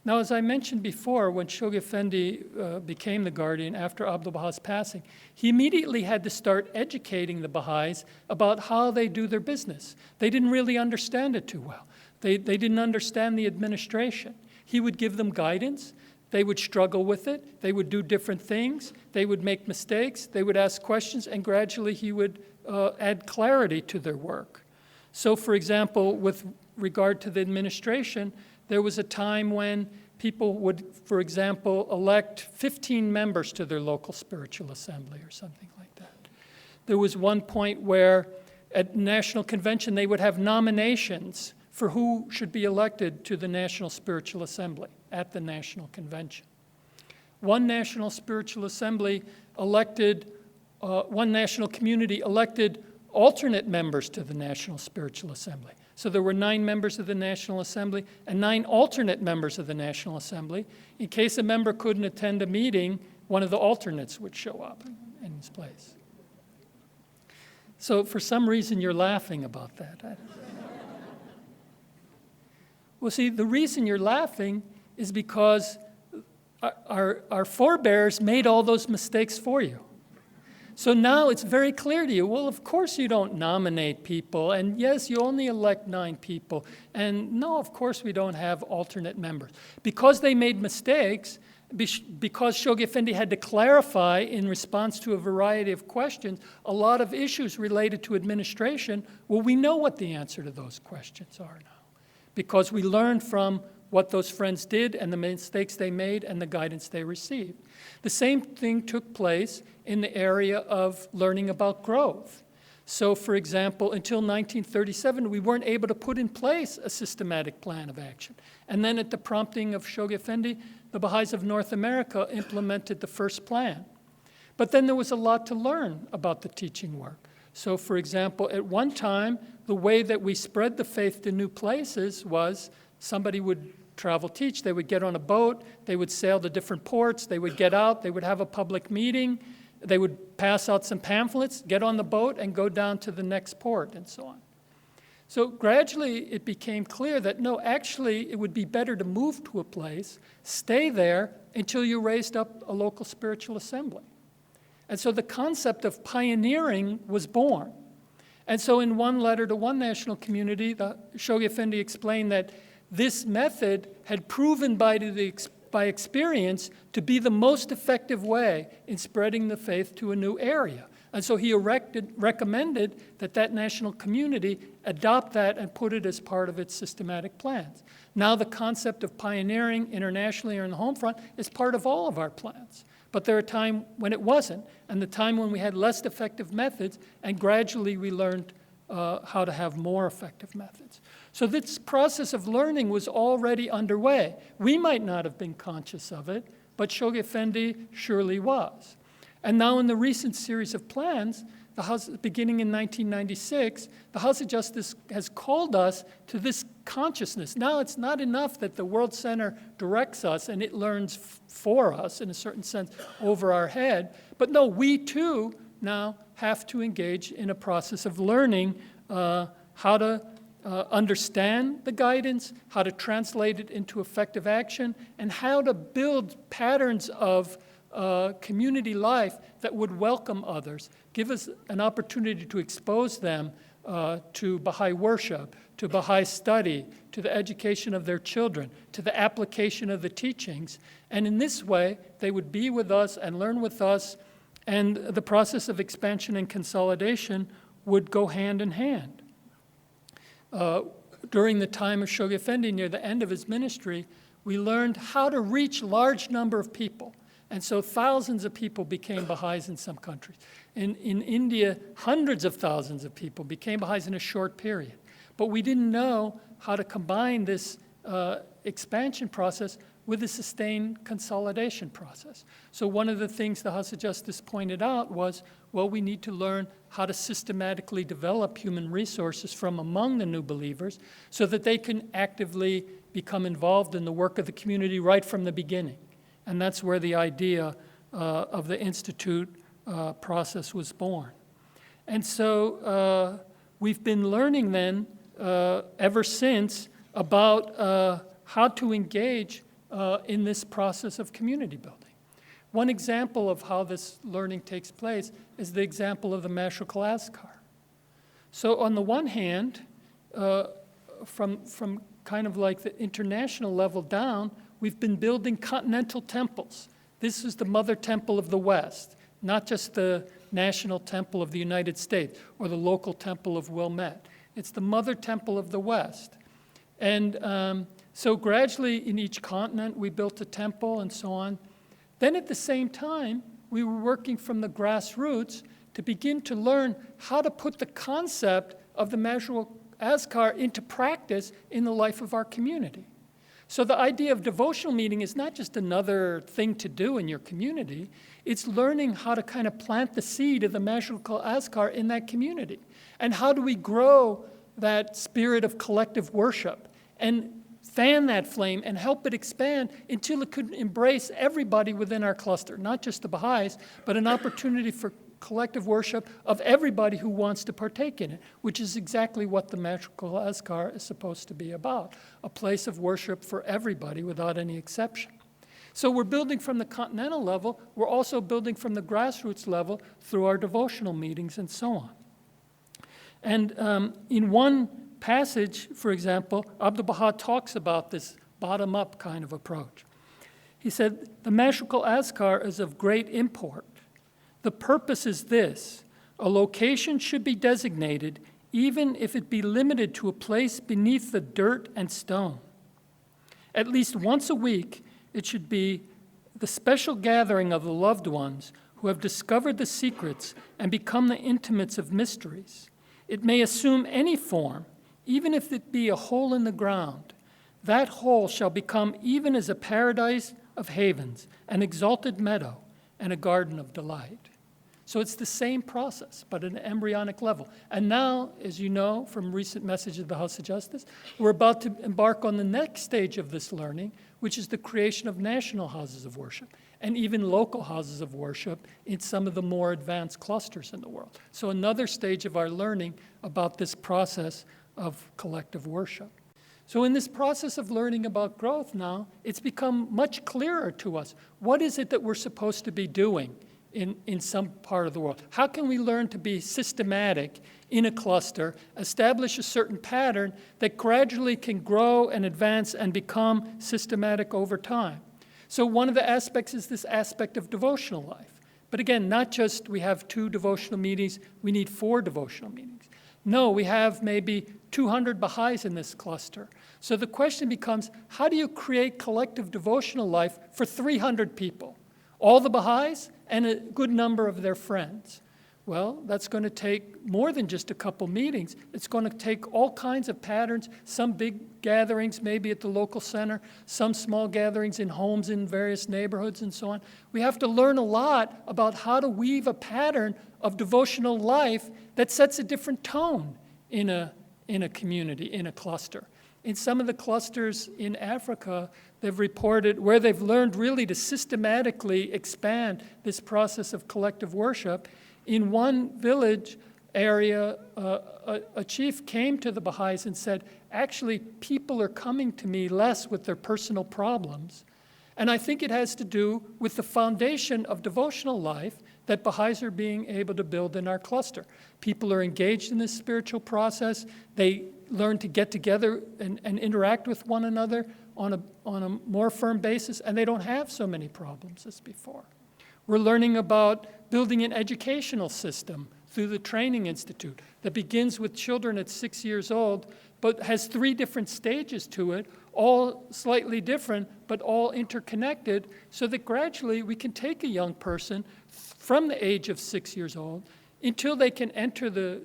Now, as I mentioned before, when Shoghi Effendi became the guardian after Abdul Baha's passing, he immediately had to start educating the Baha'is about how they do their business. They didn't really understand it too well. They didn't understand the administration. He would give them guidance. They would struggle with it. They would do different things. They would make mistakes. They would ask questions, and gradually he would add clarity to their work. So, for example, with regard to the administration, there was a time when people would, for example, elect 15 members to their local spiritual assembly or something like that. There was one point where at National Convention they would have nominations for who should be elected to the National Spiritual Assembly at the National Convention. One National Spiritual Assembly elected, one national community elected alternate members to the National Spiritual Assembly. So there were 9 members of the National Assembly and 9 alternate members of the National Assembly. In case a member couldn't attend a meeting, one of the alternates would show up in his place. So for some reason you're laughing about that. Well, see, the reason you're laughing is because our forebears made all those mistakes for you. So now it's very clear to you, well, of course you don't nominate people, and yes, you only elect 9 people, and no, of course we don't have alternate members. Because they made mistakes, because Shoghi Effendi had to clarify in response to a variety of questions, a lot of issues related to administration, well, we know what the answer to those questions are now, because we learned from what those friends did and the mistakes they made and the guidance they received. The same thing took place in the area of learning about growth. So, for example, until 1937, we weren't able to put in place a systematic plan of action. And then at the prompting of Shoghi Effendi, the Baha'is of North America implemented the first plan. But then there was a lot to learn about the teaching work. So, for example, at one time, the way that we spread the faith to new places was somebody would travel teach, they would get on a boat, they would sail to different ports, they would get out, they would have a public meeting, they would pass out some pamphlets, get on the boat, and go down to the next port, and so on. So gradually it became clear that no, actually it would be better to move to a place, stay there until you raised up a local spiritual assembly. And so the concept of pioneering was born. And so in one letter to one national community, the Shoghi Effendi explained that this method had proven by experience to be the most effective way in spreading the faith to a new area. And so he recommended that national community adopt that and put it as part of its systematic plans. Now the concept of pioneering internationally or in the home front is part of all of our plans. But there are times when it wasn't, and the time when we had less effective methods, and gradually we learned how to have more effective methods. So this process of learning was already underway. We might not have been conscious of it, but Shoghi Effendi surely was. And now in the recent series of plans, the House, beginning in 1996, the House of Justice has called us to this consciousness. Now it's not enough that the World Center directs us and it learns for us, in a certain sense, over our head. But no, we too now have to engage in a process of learning how to understand the guidance, how to translate it into effective action, and how to build patterns of community life that would welcome others, give us an opportunity to expose them to Baha'i worship, to Baha'i study, to the education of their children, to the application of the teachings. And in this way, they would be with us and learn with us, and the process of expansion and consolidation would go hand in hand. During the time of Shoghi Effendi, near the end of his ministry, we learned how to reach large number of people. And so thousands of people became Baha'is in some countries. In India, hundreds of thousands of people became Baha'is in a short period. But we didn't know how to combine this expansion process with a sustained consolidation process. So one of the things the House of Justice pointed out was, well, we need to learn how to systematically develop human resources from among the new believers so that they can actively become involved in the work of the community right from the beginning. And that's where the idea of the Institute process was born. And so we've been learning then ever since about how to engage in this process of community building. One example of how this learning takes place is the example of the Mashriq al-Azkar. So on the one hand, from kind of like the international level down, we've been building continental temples. This is the mother temple of the West, not just the national temple of the United States or the local temple of Wilmette. It's the mother temple of the West. And so gradually in each continent we built a temple and so on. Then at the same time, we were working from the grassroots to begin to learn how to put the concept of the Mashriq al-Azkar into practice in the life of our community. So the idea of devotional meeting is not just another thing to do in your community. It's learning how to kind of plant the seed of the Mashriq al-Azkar in that community. And how do we grow that spirit of collective worship and fan that flame and help it expand until it could embrace everybody within our cluster, not just the Baha'is, but an opportunity for collective worship of everybody who wants to partake in it, which is exactly what the Mashriq al-Azkar is supposed to be about, a place of worship for everybody without any exception. So we're building from the continental level, we're also building from the grassroots level through our devotional meetings and so on. And in one passage, for example, Abdu'l-Baha talks about this bottom-up kind of approach. He said, the Mashriq al-Azkar is of great import. The purpose is this: a location should be designated even if it be limited to a place beneath the dirt and stone. At least once a week, it should be the special gathering of the loved ones who have discovered the secrets and become the intimates of mysteries. It may assume any form, even if it be a hole in the ground. That hole shall become even as a paradise of havens, an exalted meadow, and a garden of delight. So it's the same process, but at an embryonic level. And now, as you know from recent messages of the House of Justice, we're about to embark on the next stage of this learning, which is the creation of national houses of worship and even local houses of worship in some of the more advanced clusters in the world. So another stage of our learning about this process of collective worship. So in this process of learning about growth now, it's become much clearer to us. What is it that we're supposed to be doing in some part of the world? How can we learn to be systematic in a cluster, establish a certain pattern that gradually can grow and advance and become systematic over time? So one of the aspects is this aspect of devotional life. But again, not just we have 2 devotional meetings, we need 4 devotional meetings. No, we have maybe 200 Baha'is in this cluster. So the question becomes, how do you create collective devotional life for 300 people? All the Baha'is and a good number of their friends. Well, that's going to take more than just a couple meetings. It's going to take all kinds of patterns, some big gatherings maybe at the local center, some small gatherings in homes in various neighborhoods and so on. We have to learn a lot about how to weave a pattern of devotional life that sets a different tone in a community, in a cluster. In some of the clusters in Africa, they've reported where they've learned really to systematically expand this process of collective worship. In one village, area, a chief came to the Baha'is and said, actually, people are coming to me less with their personal problems. And I think it has to do with the foundation of devotional life that Baha'is are being able to build in our cluster. People are engaged in this spiritual process. They learn to get together and interact with one another on a more firm basis, and they don't have so many problems as before. We're learning about building an educational system through the Training Institute that begins with children at 6 years old, but has 3 different stages to it, all slightly different, but all interconnected, so that gradually we can take a young person from the age of 6 years old until they can enter the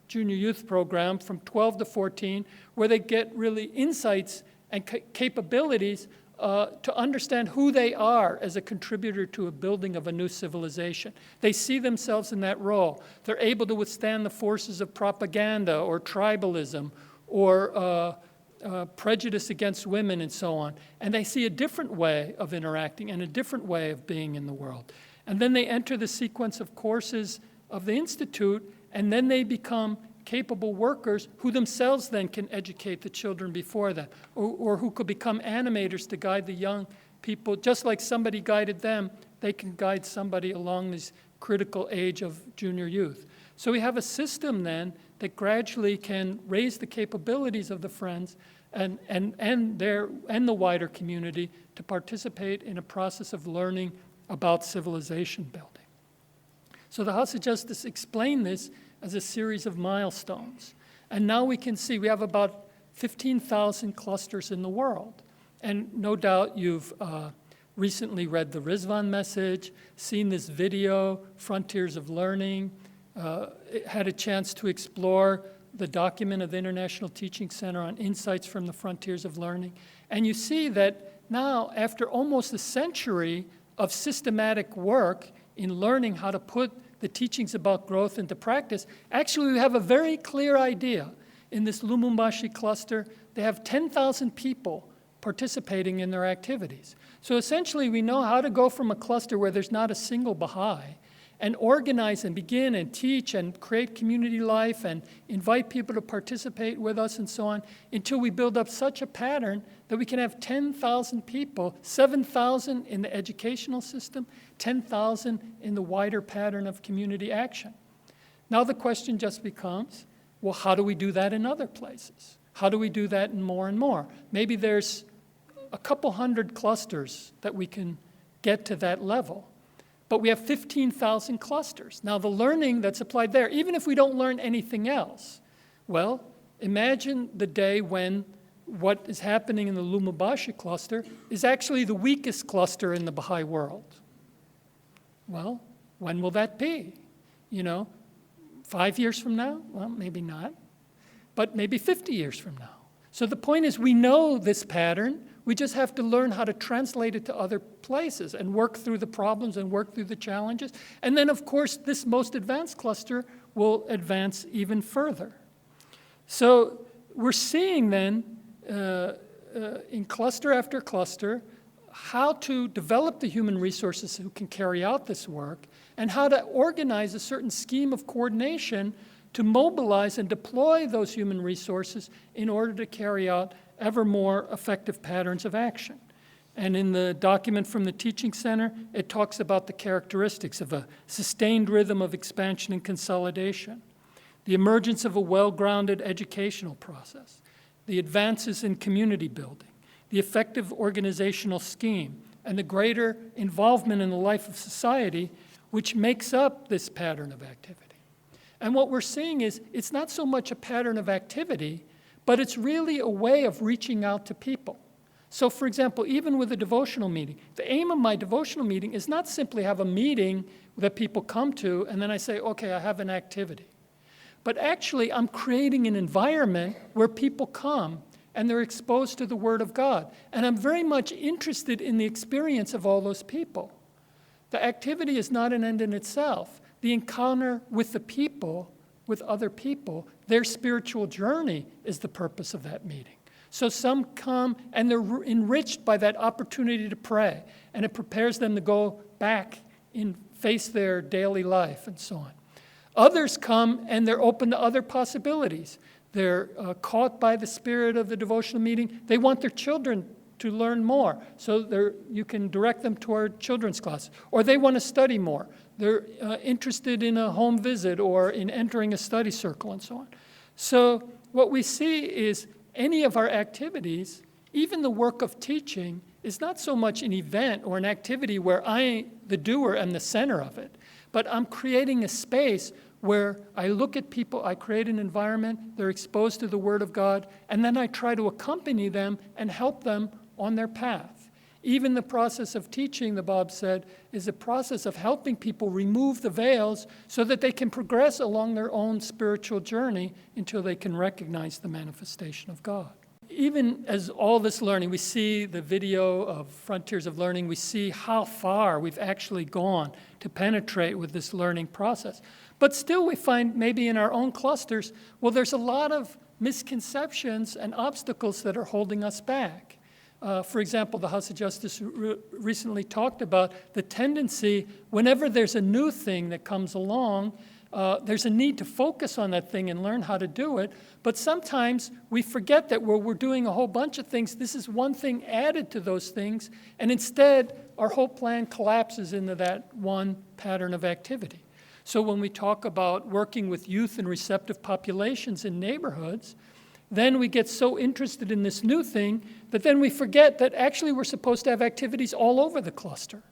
junior youth program from 12 to 14, where they get really insights and capabilities to understand who they are as a contributor to a building of a new civilization. They see themselves in that role. They're able to withstand the forces of propaganda or tribalism or prejudice against women and so on. And they see a different way of interacting and a different way of being in the world. And then they enter the sequence of courses of the Institute, and then they become capable workers who themselves then can educate the children before them, or who could become animators to guide the young people. Just like somebody guided them, they can guide somebody along this critical age of junior youth. So we have a system then that gradually can raise the capabilities of the Friends and the wider community to participate in a process of learning about civilization building. So the House of Justice explained this as a series of milestones. And now we can see we have about 15,000 clusters in the world. And no doubt you've recently read the Rizvan message, seen this video, Frontiers of Learning, had a chance to explore the document of the International Teaching Center on Insights from the Frontiers of Learning. And you see that now, after almost a century of systematic work in learning how to put the teachings about growth into practice, actually we have a very clear idea. In this Lumumbashi cluster, they have 10,000 people participating in their activities. So essentially we know how to go from a cluster where there's not a single Baha'i and organize and begin and teach and create community life and invite people to participate with us and so on, until we build up such a pattern that we can have 10,000 people, 7,000 in the educational system, 10,000 in the wider pattern of community action. Now the question just becomes, well, how do we do that in other places? How do we do that in more and more? Maybe there's a couple hundred clusters that we can get to that level. But we have 15,000 clusters. Now the learning that's applied there, even if we don't learn anything else, well, imagine the day when what is happening in the Lumumbashi cluster is actually the weakest cluster in the Baha'i world. Well, when will that be? 5 years from now? Well, maybe not. But maybe 50 years from now. So the point is, we know this pattern. We just have to learn how to translate it to other places and work through the problems and work through the challenges. And then, of course, this most advanced cluster will advance even further. So we're seeing then, in cluster after cluster, how to develop the human resources who can carry out this work, and how to organize a certain scheme of coordination to mobilize and deploy those human resources in order to carry out ever more effective patterns of action. And in the document from the Teaching Center, it talks about the characteristics of a sustained rhythm of expansion and consolidation, the emergence of a well-grounded educational process, the advances in community building, the effective organizational scheme, and the greater involvement in the life of society, which makes up this pattern of activity. And what we're seeing is it's not so much a pattern of activity, but it's really a way of reaching out to people. So for example, even with a devotional meeting, the aim of my devotional meeting is not simply have a meeting that people come to and then I say, okay, I have an activity. But actually, I'm creating an environment where people come and they're exposed to the Word of God. And I'm very much interested in the experience of all those people. The activity is not an end in itself. The encounter with the people, with other people, their spiritual journey is the purpose of that meeting. So some come and they're enriched by that opportunity to pray, and it prepares them to go back and face their daily life and so on. Others come and they're open to other possibilities. They're caught by the spirit of the devotional meeting. They want their children to learn more, so you can direct them toward children's classes. Or they want to study more. They're interested in a home visit or in entering a study circle and so on. So what we see is any of our activities, even the work of teaching, is not so much an event or an activity where I, the doer, am the center of it, but I'm creating a space where I look at people, I create an environment, they're exposed to the Word of God, and then I try to accompany them and help them on their path. Even the process of teaching, the Bab said, is a process of helping people remove the veils so that they can progress along their own spiritual journey until they can recognize the manifestation of God. Even as all this learning, we see the video of Frontiers of Learning, we see how far we've actually gone to penetrate with this learning process. But still we find maybe in our own clusters, well, there's a lot of misconceptions and obstacles that are holding us back. For example, the House of Justice recently talked about the tendency, whenever there's a new thing that comes along, there's a need to focus on that thing and learn how to do it. But sometimes we forget that we're doing a whole bunch of things. This is one thing added to those things. And instead, our whole plan collapses into that one pattern of activity. So when we talk about working with youth and receptive populations in neighborhoods, then we get so interested in this new thing that then we forget that actually we're supposed to have activities all over the cluster.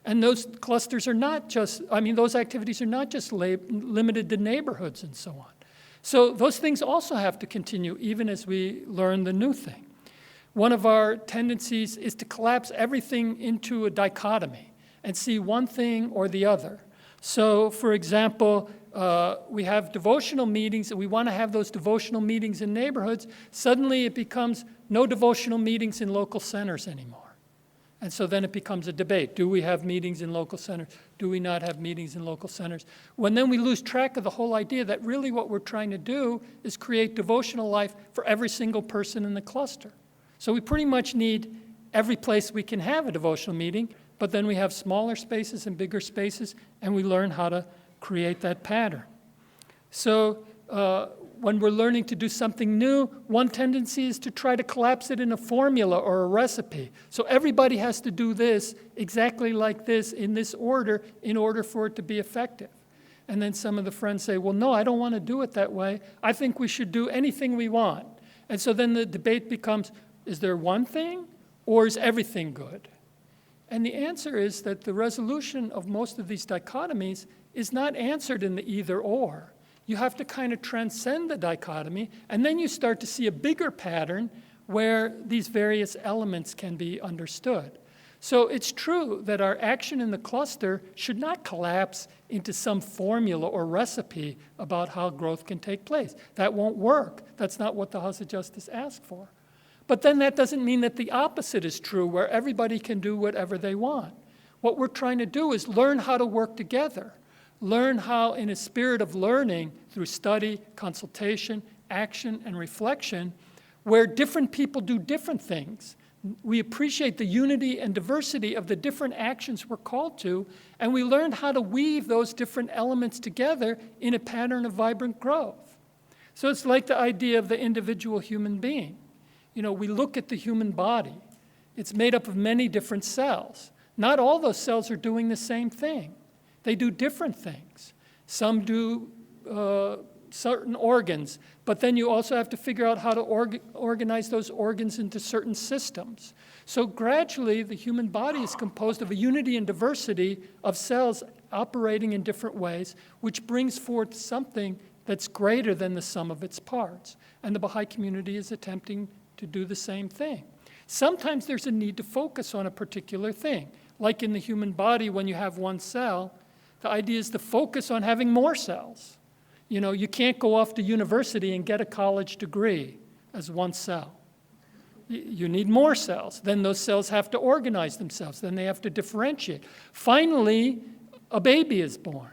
And those clusters are not just, those activities are not just limited to neighborhoods and so on. So those things also have to continue even as we learn the new thing. One of our tendencies is to collapse everything into a dichotomy and see one thing or the other. So, for example, we have devotional meetings, and we want to have those devotional meetings in neighborhoods. Suddenly it becomes no devotional meetings in local centers anymore. And so then it becomes a debate. Do we have meetings in local centers? Do we not have meetings in local centers? When then we lose track of the whole idea that really what we're trying to do is create devotional life for every single person in the cluster. So we pretty much need every place we can have a devotional meeting, but then we have smaller spaces and bigger spaces, and we learn how to create that pattern. So when we're learning to do something new, one tendency is to try to collapse it in a formula or a recipe. So everybody has to do this exactly like this in this order in order for it to be effective. And then some of the friends say, well, no, I don't want to do it that way. I think we should do anything we want. And so then the debate becomes, is there one thing or is everything good? And the answer is that the resolution of most of these dichotomies is not answered in the either or. You have to kind of transcend the dichotomy, and then you start to see a bigger pattern where these various elements can be understood. So it's true that our action in the cluster should not collapse into some formula or recipe about how growth can take place. That won't work. That's not what the House of Justice asked for. But then that doesn't mean that the opposite is true, where everybody can do whatever they want. What we're trying to do is learn how to work together. Learn how, in a spirit of learning, through study, consultation, action, and reflection, where different people do different things. We appreciate the unity and diversity of the different actions we're called to, and we learn how to weave those different elements together in a pattern of vibrant growth. So it's like the idea of the individual human being. You know, we look at the human body. It's made up of many different cells. Not all those cells are doing the same thing. They do different things. Some do certain organs, but then you also have to figure out how to organize those organs into certain systems. So gradually, the human body is composed of a unity and diversity of cells operating in different ways, which brings forth something that's greater than the sum of its parts. And the Baha'i community is attempting to do the same thing. Sometimes there's a need to focus on a particular thing. Like in the human body, when you have one cell, the idea is to focus on having more cells. You know, you can't go off to university and get a college degree as one cell. You need more cells. Then those cells have to organize themselves. Then they have to differentiate. Finally, a baby is born.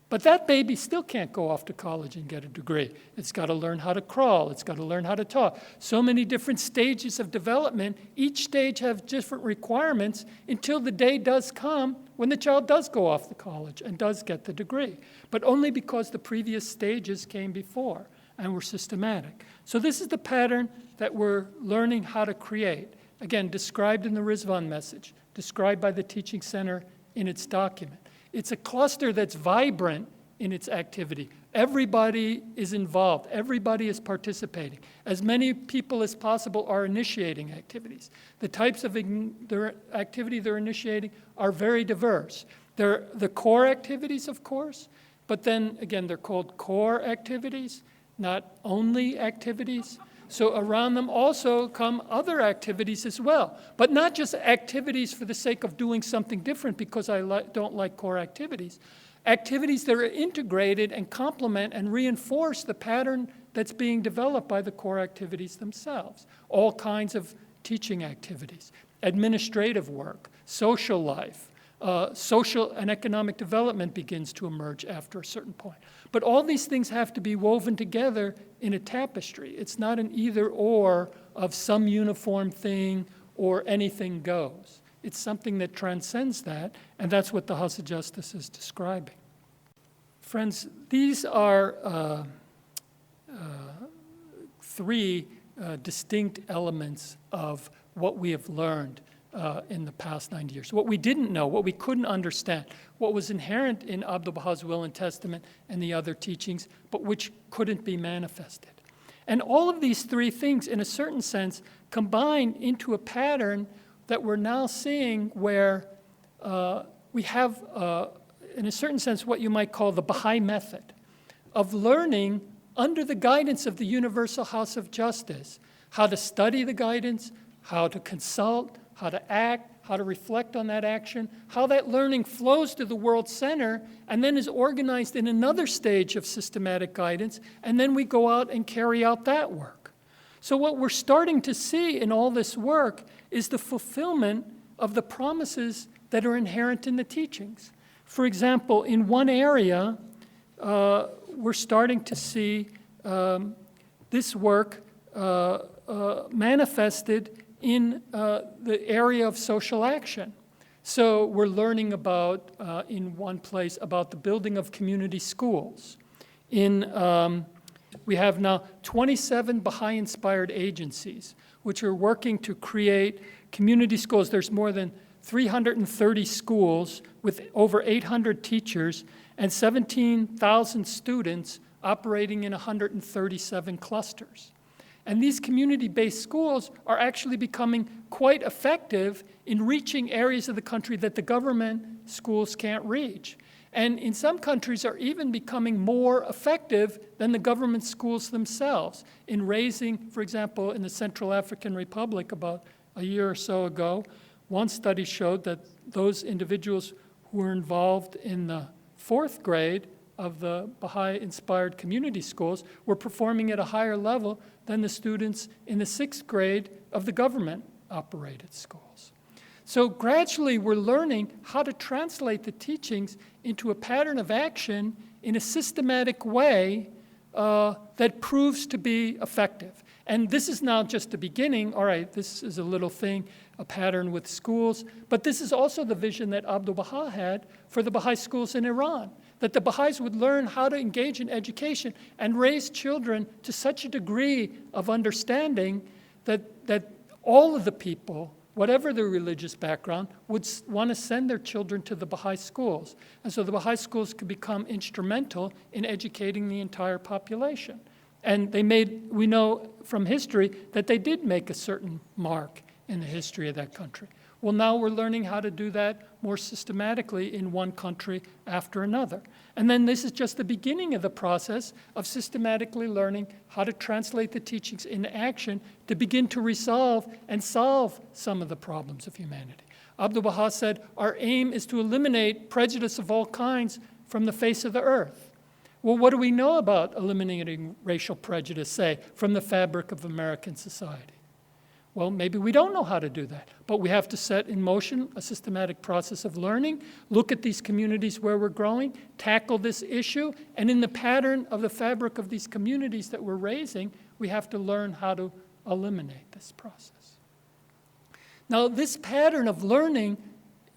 But that baby still can't go off to college and get a degree. It's got to learn how to crawl. It's got to learn how to talk. So many different stages of development. Each stage has different requirements until the day does come when the child does go off to college and does get the degree, but only because the previous stages came before and were systematic. So this is the pattern that we're learning how to create. Again, described in the Rizvan message, described by the Teaching Center in its document. It's a cluster that's vibrant in its activity. Everybody is involved. Everybody is participating. As many people as possible are initiating activities. The types of activity they're initiating are very diverse. They're the core activities, of course, but then, again, they're called core activities, not only activities. So around them also come other activities as well, but not just activities for the sake of doing something different because I don't like core activities. Activities that are integrated and complement and reinforce the pattern that's being developed by the core activities themselves. All kinds of teaching activities, administrative work, social life, social and economic development begins to emerge after a certain point. But all these things have to be woven together in a tapestry. It's not an either-or of some uniform thing or anything goes. It's something that transcends that, and that's what the House of Justice is describing. Friends, these are three distinct elements of what we have learned in the past 90 years. What we didn't know, what we couldn't understand, what was inherent in Abdu'l-Baha's Will and Testament and the other teachings, but which couldn't be manifested. And all of these three things, in a certain sense, combine into a pattern that we're now seeing where we have, in a certain sense, what you might call the Baha'i method of learning under the guidance of the Universal House of Justice, how to study the guidance, how to consult, how to act, how to reflect on that action, how that learning flows to the world center and then is organized in another stage of systematic guidance, and then we go out and carry out that work. So what we're starting to see in all this work is the fulfillment of the promises that are inherent in the teachings. For example, in one area, we're starting to see this work manifested in the area of social action. So we're learning about, in one place, about the building of community schools. We have now 27 Baha'i-inspired agencies, which are working to create community schools. There's more than 330 schools with over 800 teachers and 17,000 students operating in 137 clusters. And these community-based schools are actually becoming quite effective in reaching areas of the country that the government schools can't reach. And in some countries are even becoming more effective than the government schools themselves in raising, for example, in the Central African Republic about a year or so ago, one study showed that those individuals who were involved in the 4th grade of the Baha'i-inspired community schools were performing at a higher level than the students in the 6th grade of the government-operated schools. So gradually we're learning how to translate the teachings into a pattern of action in a systematic way that proves to be effective. And this is now just the beginning. All right, this is a little thing, a pattern with schools, but this is also the vision that Abdu'l-Baha had for the Baha'i schools in Iran, that the Baha'is would learn how to engage in education and raise children to such a degree of understanding that all of the people, whatever their religious background, would want to send their children to the Baha'i schools. And so the Baha'i schools could become instrumental in educating the entire population. And we know from history that they did make a certain mark in the history of that country. Well, now we're learning how to do that more systematically in one country after another. And then this is just the beginning of the process of systematically learning how to translate the teachings into action to begin to resolve and solve some of the problems of humanity. Abdu'l-Baha said, our aim is to eliminate prejudice of all kinds from the face of the earth. Well, what do we know about eliminating racial prejudice, say, from the fabric of American society? Well, maybe we don't know how to do that, but we have to set in motion a systematic process of learning, look at these communities where we're growing, tackle this issue, and in the pattern of the fabric of these communities that we're raising, we have to learn how to eliminate this process. Now, this pattern of learning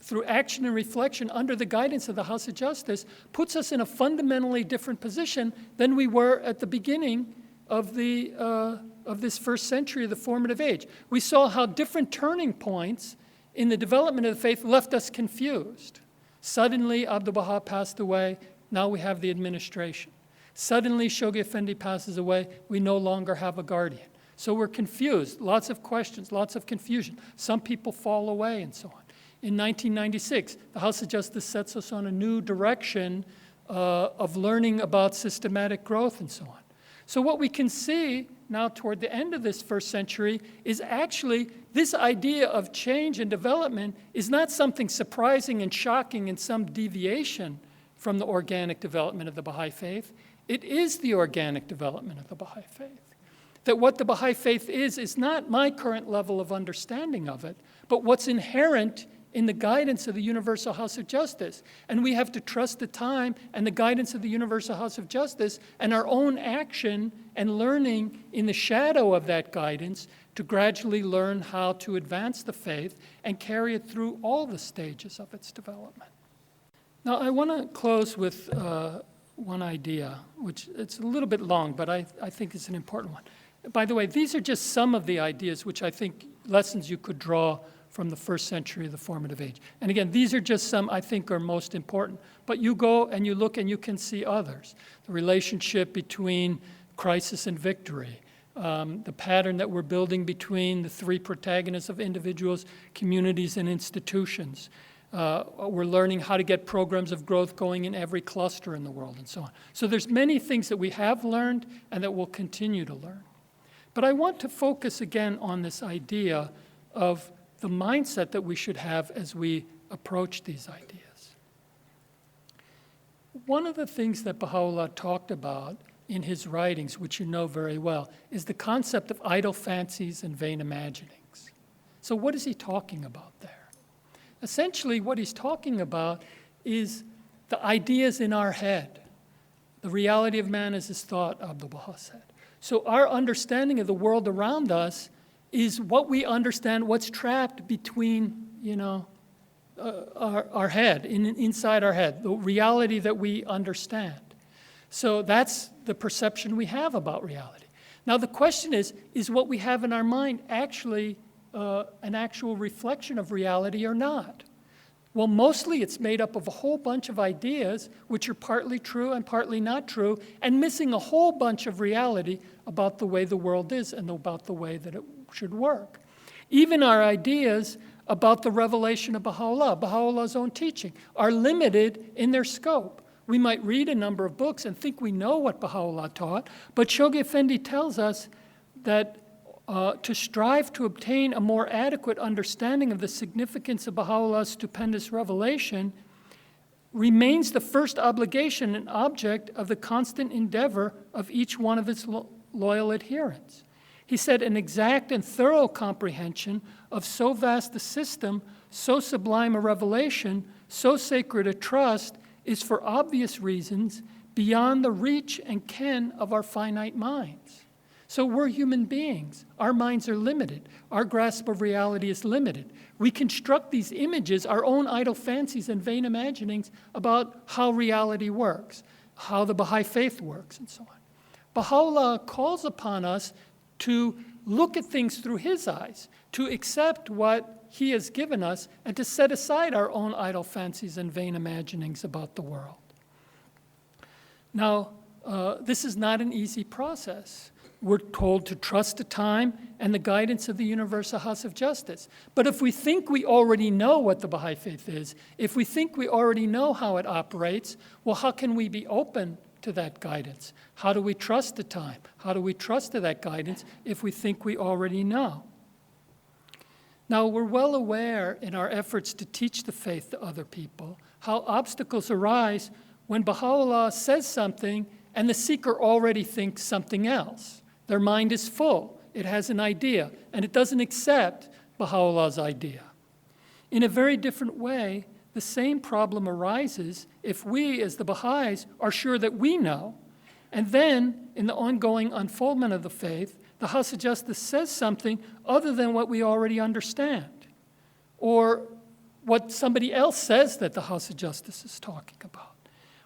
through action and reflection under the guidance of the House of Justice, puts us in a fundamentally different position than we were at the beginning of this first century of the formative age. We saw how different turning points in the development of the faith left us confused. Suddenly, Abdu'l-Baha passed away. Now we have the administration. Suddenly, Shoghi Effendi passes away. We no longer have a guardian. So we're confused. Lots of questions, lots of confusion. Some people fall away and so on. In 1996, the House of Justice sets us on a new direction of learning about systematic growth and so on. So what we can see now toward the end of this first century is actually this idea of change and development is not something surprising and shocking and some deviation from the organic development of the Baha'i faith. It is the organic development of the Baha'i faith. That what the Baha'i faith is not my current level of understanding of it, but what's inherent in the guidance of the Universal House of Justice. And we have to trust the time and the guidance of the Universal House of Justice and our own action and learning in the shadow of that guidance to gradually learn how to advance the faith and carry it through all the stages of its development. Now, I want to close with one idea, which it's a little bit long, but I think it's an important one. By the way, these are just some of the ideas which I think lessons you could draw from the first century of the formative age. And again, these are just some I think are most important. But you go and you look and you can see others. The relationship between crisis and victory, the pattern that we're building between the three protagonists of individuals, communities, and institutions. We're learning how to get programs of growth going in every cluster in the world and so on. So there's many things that we have learned and that we'll continue to learn. But I want to focus again on this idea of the mindset that we should have as we approach these ideas. One of the things that Baha'u'llah talked about in his writings, which you know very well, is the concept of idle fancies and vain imaginings. So what is he talking about there? Essentially, what he's talking about is the ideas in our head. The reality of man is his thought, Abdu'l-Baha said. So our understanding of the world around us is what we understand, what's trapped between, our head, inside our head, the reality that we understand. So that's the perception we have about reality. Now the question is what we have in our mind actually an actual reflection of reality or not? Well, mostly it's made up of a whole bunch of ideas which are partly true and partly not true, and missing a whole bunch of reality about the way the world is and about the way that it should work. Even our ideas about the revelation of Baha'u'llah, Baha'u'llah's own teaching, are limited in their scope. We might read a number of books and think we know what Baha'u'llah taught, but Shoghi Effendi tells us that to strive to obtain a more adequate understanding of the significance of Baha'u'llah's stupendous revelation remains the first obligation and object of the constant endeavor of each one of its loyal adherents. He said, an exact and thorough comprehension of so vast a system, so sublime a revelation, so sacred a trust, is for obvious reasons beyond the reach and ken of our finite minds. So we're human beings. Our minds are limited. Our grasp of reality is limited. We construct these images, our own idle fancies and vain imaginings about how reality works, how the Baha'i faith works, and so on. Baha'u'llah calls upon us to look at things through his eyes, to accept what he has given us, and to set aside our own idle fancies and vain imaginings about the world. Now, this is not an easy process. We're told to trust the time and the guidance of the Universal House of Justice. But if we think we already know what the Baha'i faith is, if we think we already know how it operates, well, how can we be open to that guidance? How do we trust the time? How do we trust to that guidance if we think we already know? Now, we're well aware in our efforts to teach the faith to other people how obstacles arise when Baha'u'llah says something and the seeker already thinks something else. Their mind is full. It has an idea, and it doesn't accept Baha'u'llah's idea. In a very different way, the same problem arises if we, as the Baha'is, are sure that we know, and then, in the ongoing unfoldment of the faith, the House of Justice says something other than what we already understand, or what somebody else says that the House of Justice is talking about.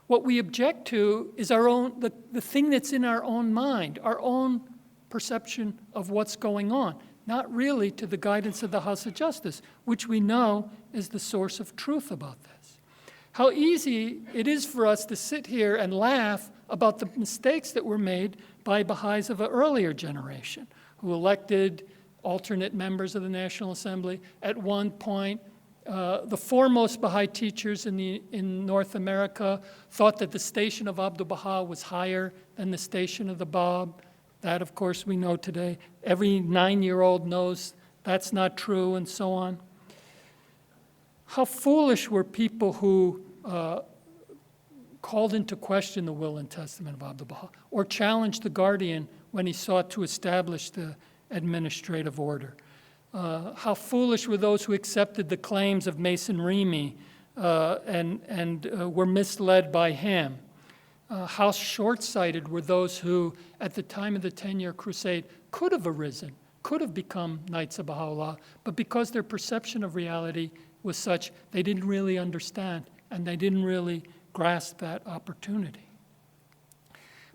What we object to is the thing that's in our own mind, our own perception of what's going on, not really to the guidance of the House of Justice, which we know is the source of truth about this. How easy it is for us to sit here and laugh about the mistakes that were made by Baha'is of an earlier generation, who elected alternate members of the National Assembly. At one point, the foremost Baha'i teachers in North America thought that the station of Abdu'l-Baha was higher than the station of the Bab. That, of course, we know today. Every 9-year-old knows that's not true, and so on. How foolish were people who called into question the will and testament of Abdu'l-Baha, or challenged the guardian when he sought to establish the administrative order. How foolish were those who accepted the claims of Mason Remy and were misled by him. How short-sighted were those who, at the time of the 10-year crusade, could have arisen, could have become Knights of Baha'u'llah, but because their perception of reality was such, they didn't really understand, and they didn't really grasp that opportunity.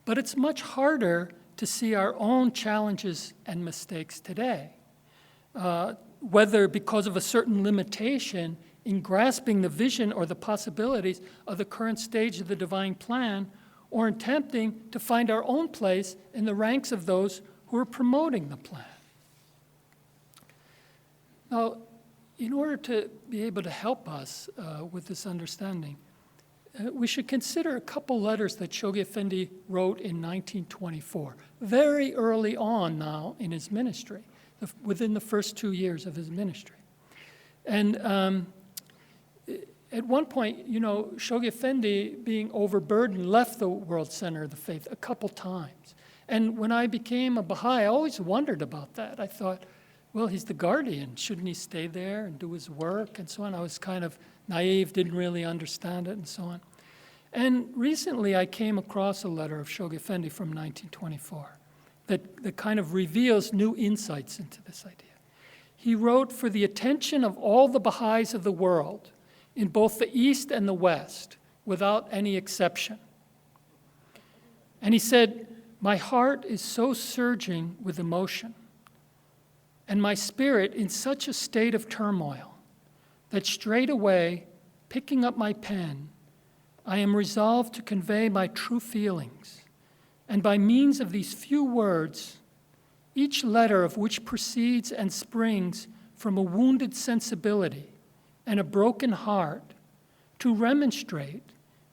But it's much harder to see our own challenges and mistakes today, whether because of a certain limitation in grasping the vision or the possibilities of the current stage of the divine plan, or in attempting to find our own place in the ranks of those who are promoting the plan. Now, in order to be able to help us with this understanding, we should consider a couple letters that Shoghi Effendi wrote in 1924, very early on now in his ministry, within the first 2 years of his ministry. And at one point, Shoghi Effendi, being overburdened, left the World Center of the Faith a couple times. And when I became a Baha'i, I always wondered about that. I thought, well, he's the guardian. Shouldn't he stay there and do his work and so on? I was kind of naive, didn't really understand it and so on. And recently I came across a letter of Shoghi Effendi from 1924 that kind of reveals new insights into this idea. He wrote, "For the attention of all the Baha'is of the world, in both the East and the West, without any exception." And he said, "My heart is so surging with emotion, and my spirit in such a state of turmoil, that straightway, picking up my pen, I am resolved to convey my true feelings, and by means of these few words, each letter of which proceeds and springs from a wounded sensibility and a broken heart, to remonstrate,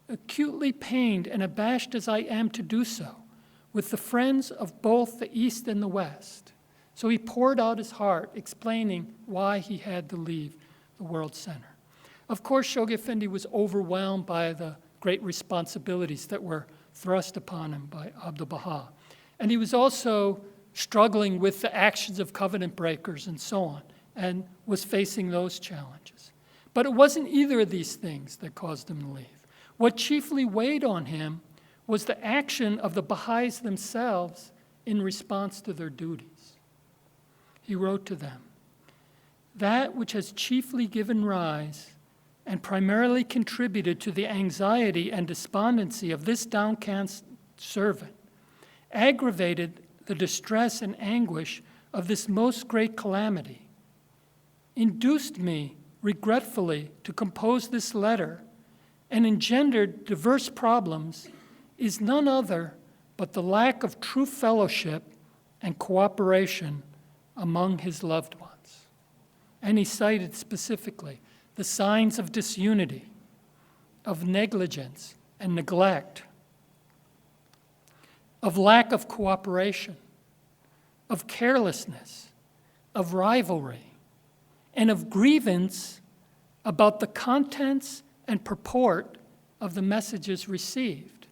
acutely pained and abashed as I am to do so, with the friends of both the East and the West." So he poured out his heart, explaining why he had to leave the World Center. Of course, Shoghi Effendi was overwhelmed by the great responsibilities that were thrust upon him by Abdu'l-Baha. And he was also struggling with the actions of covenant breakers and so on, and was facing those challenges. But it wasn't either of these things that caused him to leave. What chiefly weighed on him was the action of the Baha'is themselves in response to their duties. He wrote to them, "That which has chiefly given rise and primarily contributed to the anxiety and despondency of this downcast servant, aggravated the distress and anguish of this most great calamity, induced me regretfully to compose this letter, and engendered diverse problems, is none other but the lack of true fellowship and cooperation among his loved ones." And he cited specifically the signs of disunity, of negligence and neglect, of lack of cooperation, of carelessness, of rivalry, and of grievance about the contents and purport of the messages received.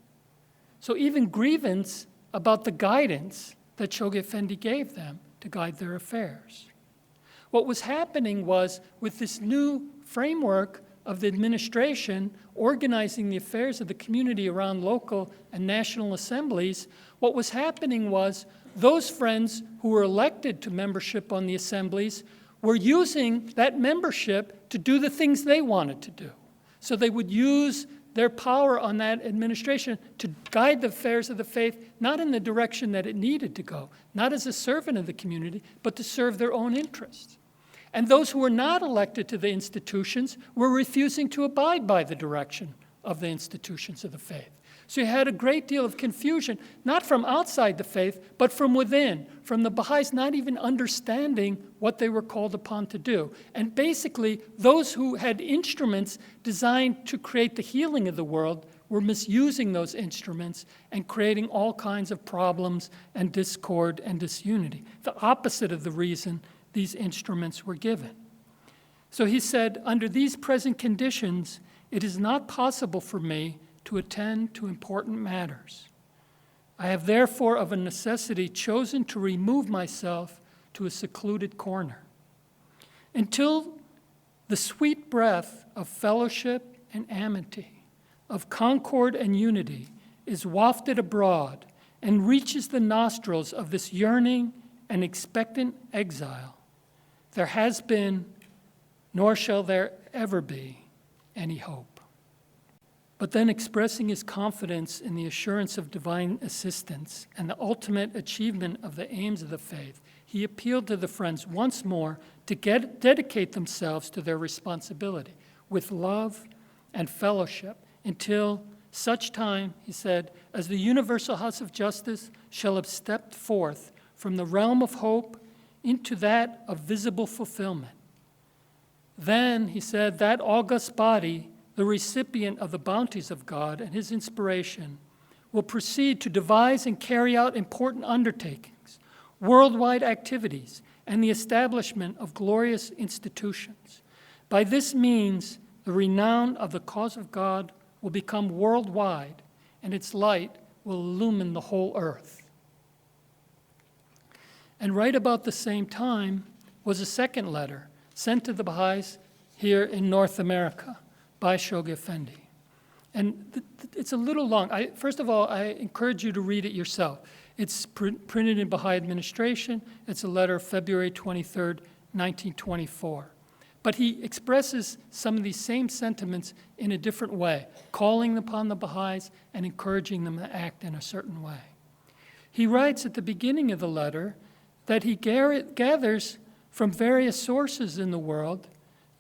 So even grievance about the guidance that Shoghi Effendi gave them to guide their affairs. What was happening was, with this new framework of the administration organizing the affairs of the community around local and national assemblies, what was happening was those friends who were elected to membership on the assemblies were using that membership to do the things they wanted to do. So they would use their power on that administration to guide the affairs of the faith, not in the direction that it needed to go, not as a servant of the community, but to serve their own interests. And those who were not elected to the institutions were refusing to abide by the direction of the institutions of the faith. So you had a great deal of confusion, not from outside the faith, but from within, from the Baha'is not even understanding what they were called upon to do. And basically, those who had instruments designed to create the healing of the world were misusing those instruments and creating all kinds of problems and discord and disunity, the opposite of the reason these instruments were given. So he said, under these present conditions, it is not possible for me to attend to important matters. I have therefore of a necessity chosen to remove myself to a secluded corner until the sweet breath of fellowship and amity, of concord and unity is wafted abroad and reaches the nostrils of this yearning and expectant exile. There has been, nor shall there ever be, any hope. But then, expressing his confidence in the assurance of divine assistance and the ultimate achievement of the aims of the faith, he appealed to the friends once more to dedicate themselves to their responsibility with love and fellowship until such time, he said, as the universal house of justice shall have stepped forth from the realm of hope into that of visible fulfillment. Then, he said, that august body, the recipient of the bounties of God and his inspiration, will proceed to devise and carry out important undertakings, worldwide activities, and the establishment of glorious institutions. By this means, the renown of the cause of God will become worldwide, and its light will illumine the whole earth. And right about the same time was a second letter sent to the Baha'is here in North America by Shoghi Effendi. And it's a little long. First of all, I encourage you to read it yourself. It's printed in Baha'i Administration. It's a letter of February 23rd, 1924. But he expresses some of these same sentiments in a different way, calling upon the Baha'is and encouraging them to act in a certain way. He writes at the beginning of the letter that he gathers from various sources in the world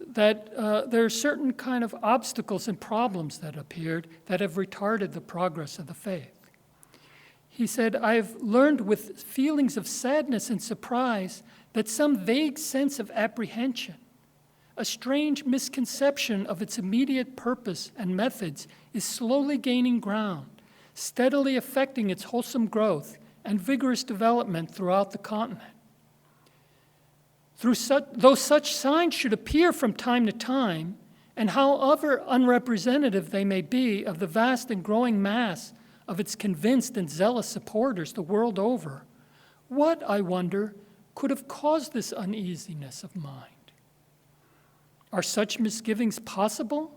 that there are certain kind of obstacles and problems that appeared that have retarded the progress of the faith. He said, I've learned with feelings of sadness and surprise that some vague sense of apprehension, a strange misconception of its immediate purpose and methods is slowly gaining ground, steadily affecting its wholesome growth and vigorous development throughout the continent. Though such signs should appear from time to time, and however unrepresentative they may be of the vast and growing mass of its convinced and zealous supporters the world over, what, I wonder, could have caused this uneasiness of mind? Are such misgivings possible,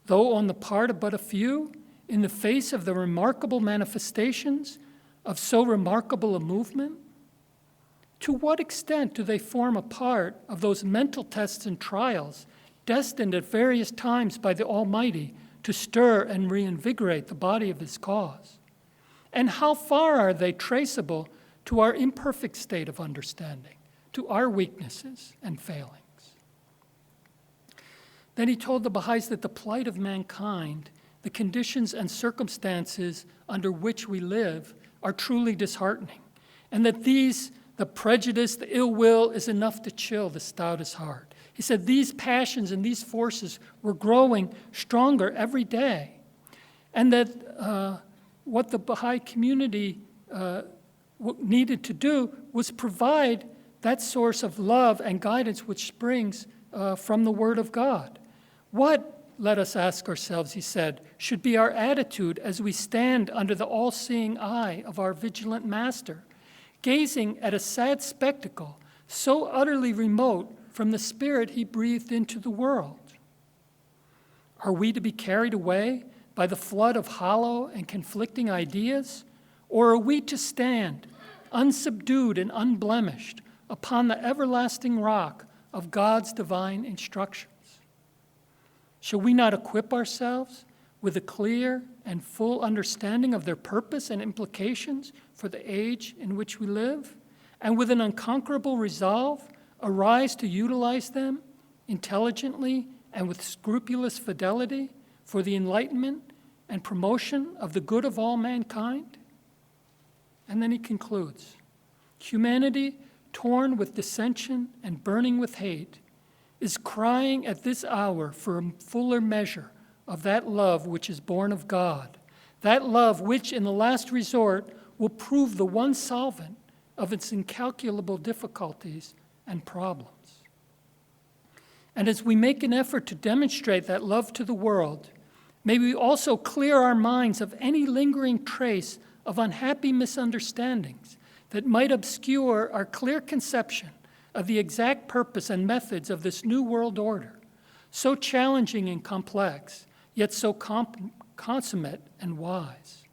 though on the part of but a few, in the face of the remarkable manifestations of so remarkable a movement? To what extent do they form a part of those mental tests and trials destined at various times by the Almighty to stir and reinvigorate the body of his cause? And how far are they traceable to our imperfect state of understanding, to our weaknesses and failings? Then he told the Baha'is that the plight of mankind, the conditions and circumstances under which we live, are truly disheartening, and that the prejudice, the ill will, is enough to chill the stoutest heart. He said these passions and these forces were growing stronger every day, and that what the Baha'i community needed to do was provide that source of love and guidance which springs from the Word of God. What, let us ask ourselves, he said, should be our attitude as we stand under the all-seeing eye of our vigilant Master, gazing at a sad spectacle so utterly remote from the spirit he breathed into the world? Are we to be carried away by the flood of hollow and conflicting ideas, or are we to stand unsubdued and unblemished upon the everlasting rock of God's divine instructions? Shall we not equip ourselves with a clear and full understanding of their purpose and implications for the age in which we live, and with an unconquerable resolve arise to utilize them intelligently and with scrupulous fidelity for the enlightenment and promotion of the good of all mankind? And then he concludes, humanity, torn with dissension and burning with hate, is crying at this hour for a fuller measure of that love which is born of God, that love which in the last resort will prove the one solvent of its incalculable difficulties and problems. And as we make an effort to demonstrate that love to the world, may we also clear our minds of any lingering trace of unhappy misunderstandings that might obscure our clear conception of the exact purpose and methods of this new world order, so challenging and complex, yet so consummate and wise.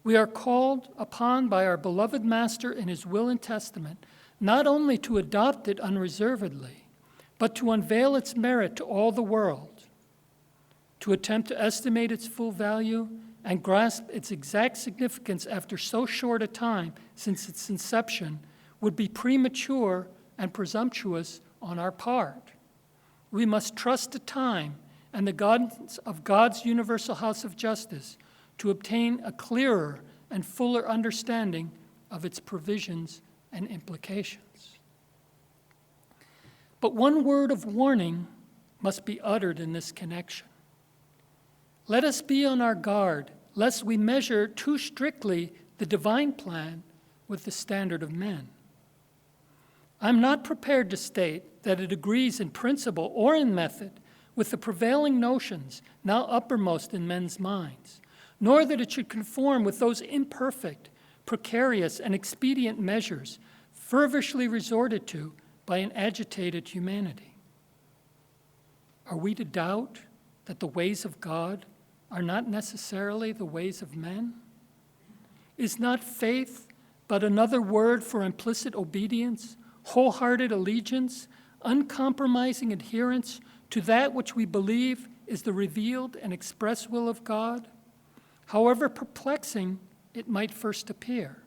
We are called upon by our beloved Master in his will and testament not only to adopt it unreservedly, but to unveil its merit to all the world. To attempt to estimate its full value and grasp its exact significance after so short a time since its inception would be premature and presumptuous on our part. We must trust to time and the guidance of God's universal house of justice to obtain a clearer and fuller understanding of its provisions and implications. But one word of warning must be uttered in this connection. Let us be on our guard, lest we measure too strictly the divine plan with the standard of men. I'm not prepared to state that it agrees in principle or in method with the prevailing notions now uppermost in men's minds, nor that it should conform with those imperfect, precarious, and expedient measures feverishly resorted to by an agitated humanity. Are we to doubt that the ways of God are not necessarily the ways of men? Is not faith but another word for implicit obedience, wholehearted allegiance, uncompromising adherence to that which we believe is the revealed and express will of God? However perplexing it might first appear,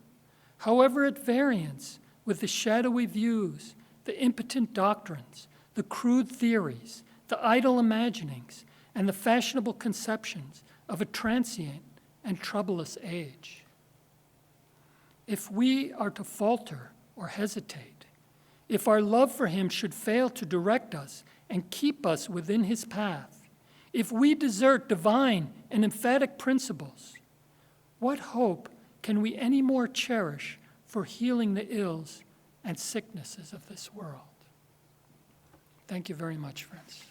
however at variance with the shadowy views, the impotent doctrines, the crude theories, the idle imaginings, and the fashionable conceptions of a transient and troublous age. If we are to falter or hesitate, if our love for him should fail to direct us and keep us within his path, if we desert divine and emphatic principles, what hope can we any more cherish for healing the ills and sicknesses of this world? Thank you very much, friends.